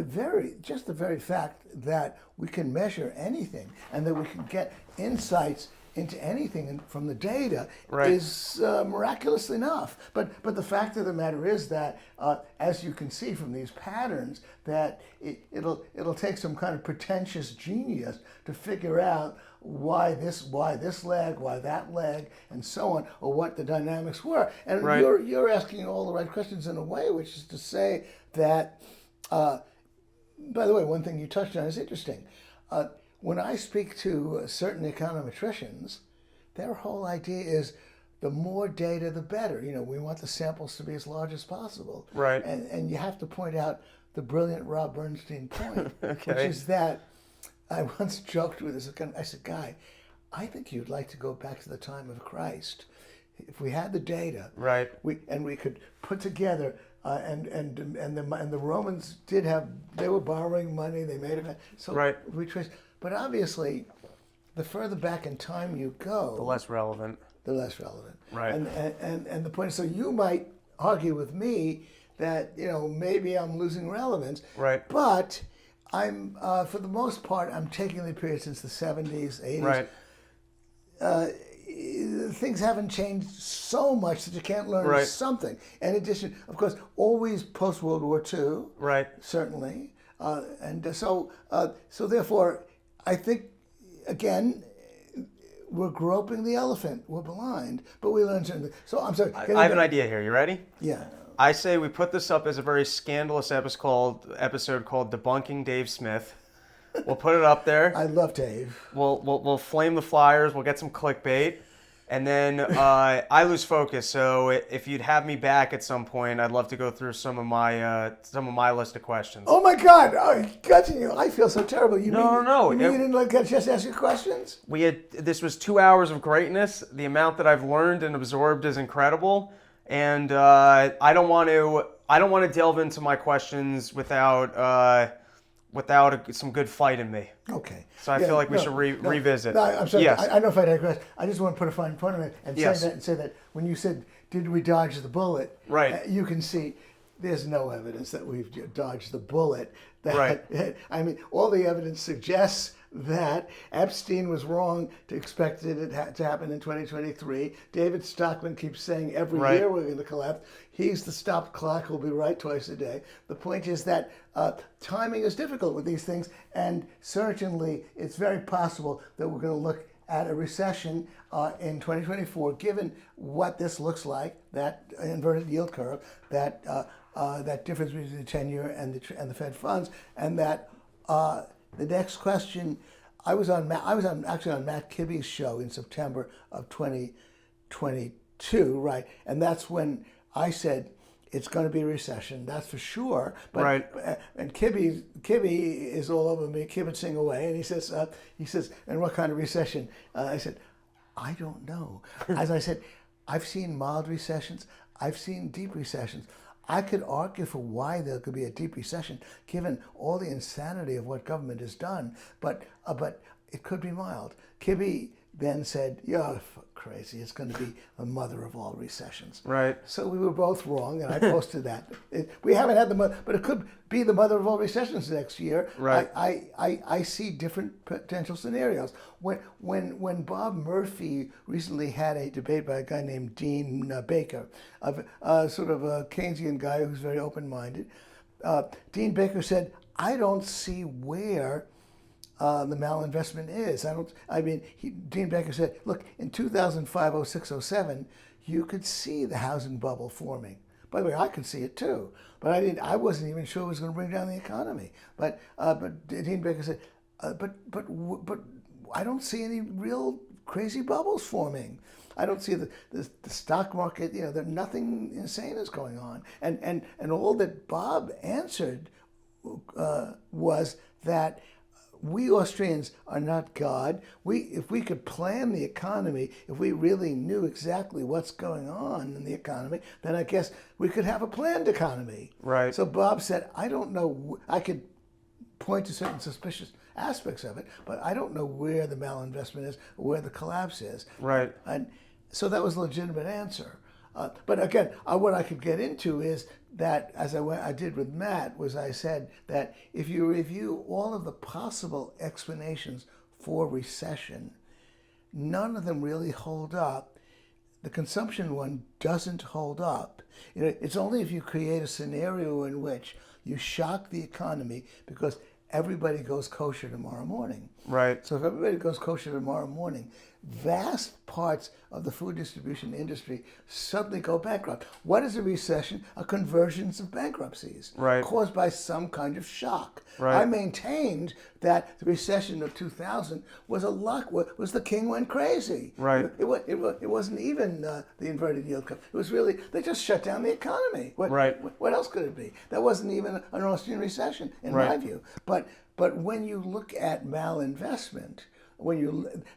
very fact that we can measure anything and that we can get insights into anything from the data Right. is miraculous enough. But the fact of the matter is that, as you can see from these patterns, that it'll take some kind of pretentious genius to figure out why this lag, why that lag, and so on, or what the dynamics were. And Right. you're asking all the right questions in a way, which is to say that. By the way, one thing you touched on is interesting. When I speak to certain econometricians, their whole idea is the more data, the better. We want the samples to be as large as possible. Right. And you have to point out the brilliant Rob Bernstein point, Okay. which is that I once joked with this guy. I said, "Guy, I think you'd like to go back to the time of Christ. If we had the data, Right. we could put together, and the Romans they were borrowing money. They made it. So Right. we trace, but obviously, the further back in time you go, The less relevant. the less relevant. Right. And the point is, so you might argue with me that maybe I'm losing relevance. Right. But I'm for the most part I'm taking the period since the 70s, 80s. Right. Things haven't changed so much that you can't learn Right. something. In addition, of course, always post World War II. Right. Certainly, so therefore, I think again. We're groping the elephant. We're blind, but we learn something. So I'm sorry. I have an idea here. You ready? Yeah. I say we put this up as a very scandalous episode called Debunking Dave Smith. We'll put it up there. I love Dave. We'll flame the flyers. We'll get some clickbait, and then I lose focus. So if you'd have me back at some point, I'd love to go through some of my list of questions. Oh my God! I feel so terrible. No. You didn't get a chance to ask your questions? This was 2 hours of greatness. The amount that I've learned and absorbed is incredible, and I don't want to delve into my questions without some good fight in me. Okay. So I feel like we should revisit. No, I'm sorry. Yes. I know if I digress. I just want to put a fine point on it and Yes. say that when you said, "Did we dodge the bullet?" Right. You can see there's no evidence that we've dodged the bullet. Right. I mean, all the evidence suggests that Epstein was wrong to expect it to happen in 2023. David Stockman keeps saying every Right. year we're going to collapse. He's the stop clock who'll be right twice a day. The point is that timing is difficult with these things, and certainly it's very possible that we're going to look at a recession in 2024, given what this looks like, that inverted yield curve, that difference between the 10-year and the Fed funds, and that the next question. I was actually on Matt Kibbe's show in September of 2022, right? And that's when I said it's going to be a recession, that's for sure. But, Right. And Kibbe is all over me, kibitzing away, and he says, and what kind of recession? I said, I don't know. As I said, I've seen mild recessions, I've seen deep recessions. I could argue for why there could be a deep recession, given all the insanity of what government has done, but it could be mild. Kibbe then said, "You're crazy. It's going to be the mother of all recessions." Right. So we were both wrong, and I posted that. We haven't had the mother, but it could be the mother of all recessions next year. Right. I see different potential scenarios. When Bob Murphy recently had a debate by a guy named Dean Baker, sort of a Keynesian guy who's very open-minded, Dean Baker said, "I don't see where the malinvestment is." Dean Baker said, look, in 2005, 06, 07, you could see the housing bubble forming. By the way, I could see it too, but I wasn't even sure it was going to bring down the economy. But Dean Baker said, but I don't see any real crazy bubbles forming. I don't see the stock market, nothing insane is going on. And all that Bob answered was that we Austrians are not God. If we could plan the economy, if we really knew exactly what's going on in the economy, then I guess we could have a planned economy. Right. So Bob said, I don't know, I could point to certain suspicious aspects of it, but I don't know where the malinvestment is or where the collapse is. Right. And so that was a legitimate answer. But again, what I could get into is that, as I did with Matt, was I said that if you review all of the possible explanations for recession, none of them really hold up. The consumption one doesn't hold up. It's only if you create a scenario in which you shock the economy because everybody goes kosher tomorrow morning. Right. So if everybody goes kosher tomorrow morning, vast parts of the food distribution industry suddenly go bankrupt. What is a recession? A convergence of bankruptcies caused by some kind of shock. Right. I maintained that the recession of 2000 was was the king went crazy. Right. It wasn't even the inverted yield curve. It was really, they just shut down the economy. What else could it be? That wasn't even an Austrian recession, in my view. But when you look at malinvestment,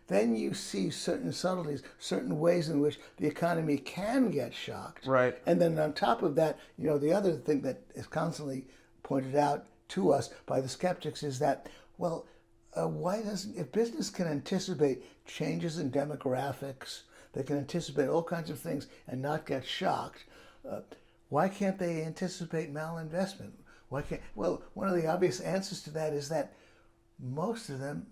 then you see certain subtleties, certain ways in which the economy can get shocked. Right. And then on top of that, the other thing that is constantly pointed out to us by the skeptics is that, well, why doesn't, if business can anticipate changes in demographics, they can anticipate all kinds of things and not get shocked, why can't they anticipate malinvestment? Why can't? Well, one of the obvious answers to that is that most of them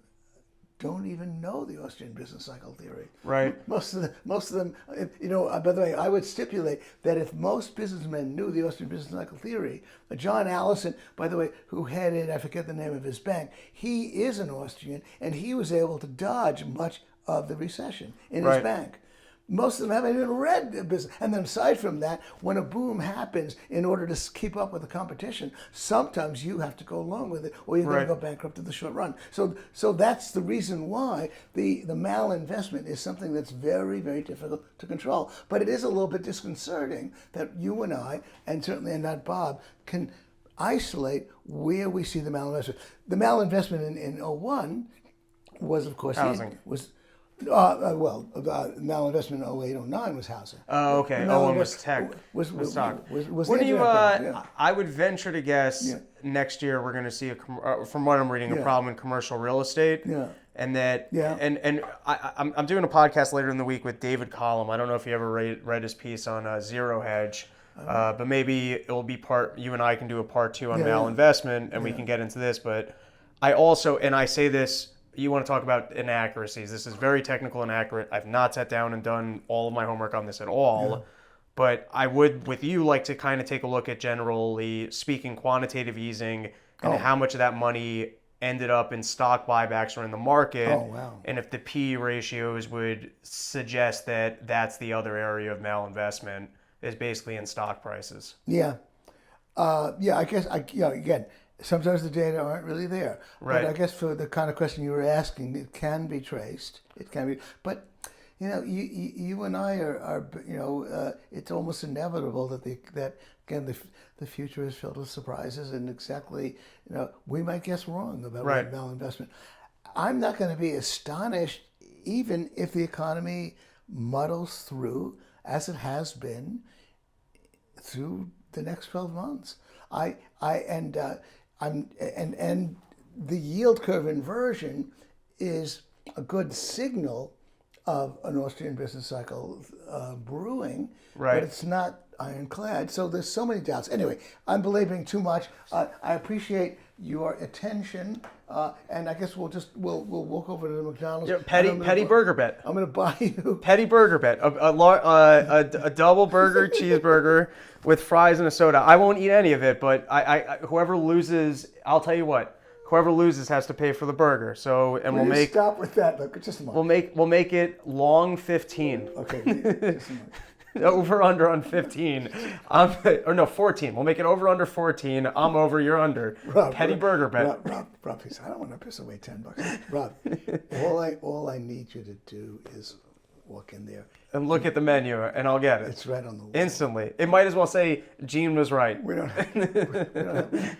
don't even know the Austrian business cycle theory. Right. Most of them. By the way, I would stipulate that if most businessmen knew the Austrian business cycle theory, John Allison, by the way, who headed, I forget the name of his bank, he is an Austrian, and he was able to dodge much of the recession in his bank. Most of them haven't even read the business. And then aside from that, when a boom happens, in order to keep up with the competition, sometimes you have to go along with it, or you're going to go bankrupt in the short run. So that's the reason why the malinvestment is something that's very, very difficult to control. But it is a little bit disconcerting that you and I, and certainly not Bob, can isolate where we see the malinvestment. The malinvestment in 01 was, of course, housing. Malinvestment in 08, 09 was housing. Oh, okay. One was tech. Was stock. What do you? I would venture to guess next year we're going to see from what I'm reading, a problem in commercial real estate. Yeah. And that. Yeah. And I'm doing a podcast later in the week with David Collum. I don't know if you ever read his piece on Zero Hedge. But maybe it will be you and I can do a part 2 on malinvestment, and we can get into this. But I also, and I say this. You want to talk about inaccuracies. This is very technical and accurate. I've not sat down and done all of my homework on this at all. Yeah. But I would, with you, like to kind of take a look at, generally speaking, quantitative easing and how much of that money ended up in stock buybacks or in the market. Oh, wow. And if the P ratios would suggest that that's the other area of malinvestment, is basically in stock prices. Yeah. I guess, again, sometimes the data aren't really there. Right. But I guess for the kind of question you were asking, it can be traced. It can be. But, you and I are it's almost inevitable that the future is filled with surprises, and exactly, we might guess wrong about malinvestment. I'm not going to be astonished even if the economy muddles through as it has been through the next 12 months. And the yield curve inversion is a good signal of an Austrian business cycle brewing, but it's not ironclad. So there's so many doubts. Anyway, I'm belaboring too much. I appreciate your attention, and I guess we'll walk over to the McDonald's. Yeah, petty burger bet. I'm going to buy you petty burger bet. A double burger cheeseburger with fries and a soda. I won't eat any of it, but I whoever loses, I'll tell you what. Whoever loses has to pay for the burger. So, and we'll make. Stop with that. Look, just a moment. We'll make it long 15. Okay. Just a moment. Over under on 15. 14. We'll make it over under 14. I'm over, you're under. Rob, petty burger bet. Rob, please. I don't want to piss away $10. Rob, all I need you to do is walk in there and look at the menu, and I'll get it. It's right on the wall. Instantly. It might as well say Gene was right. We don't have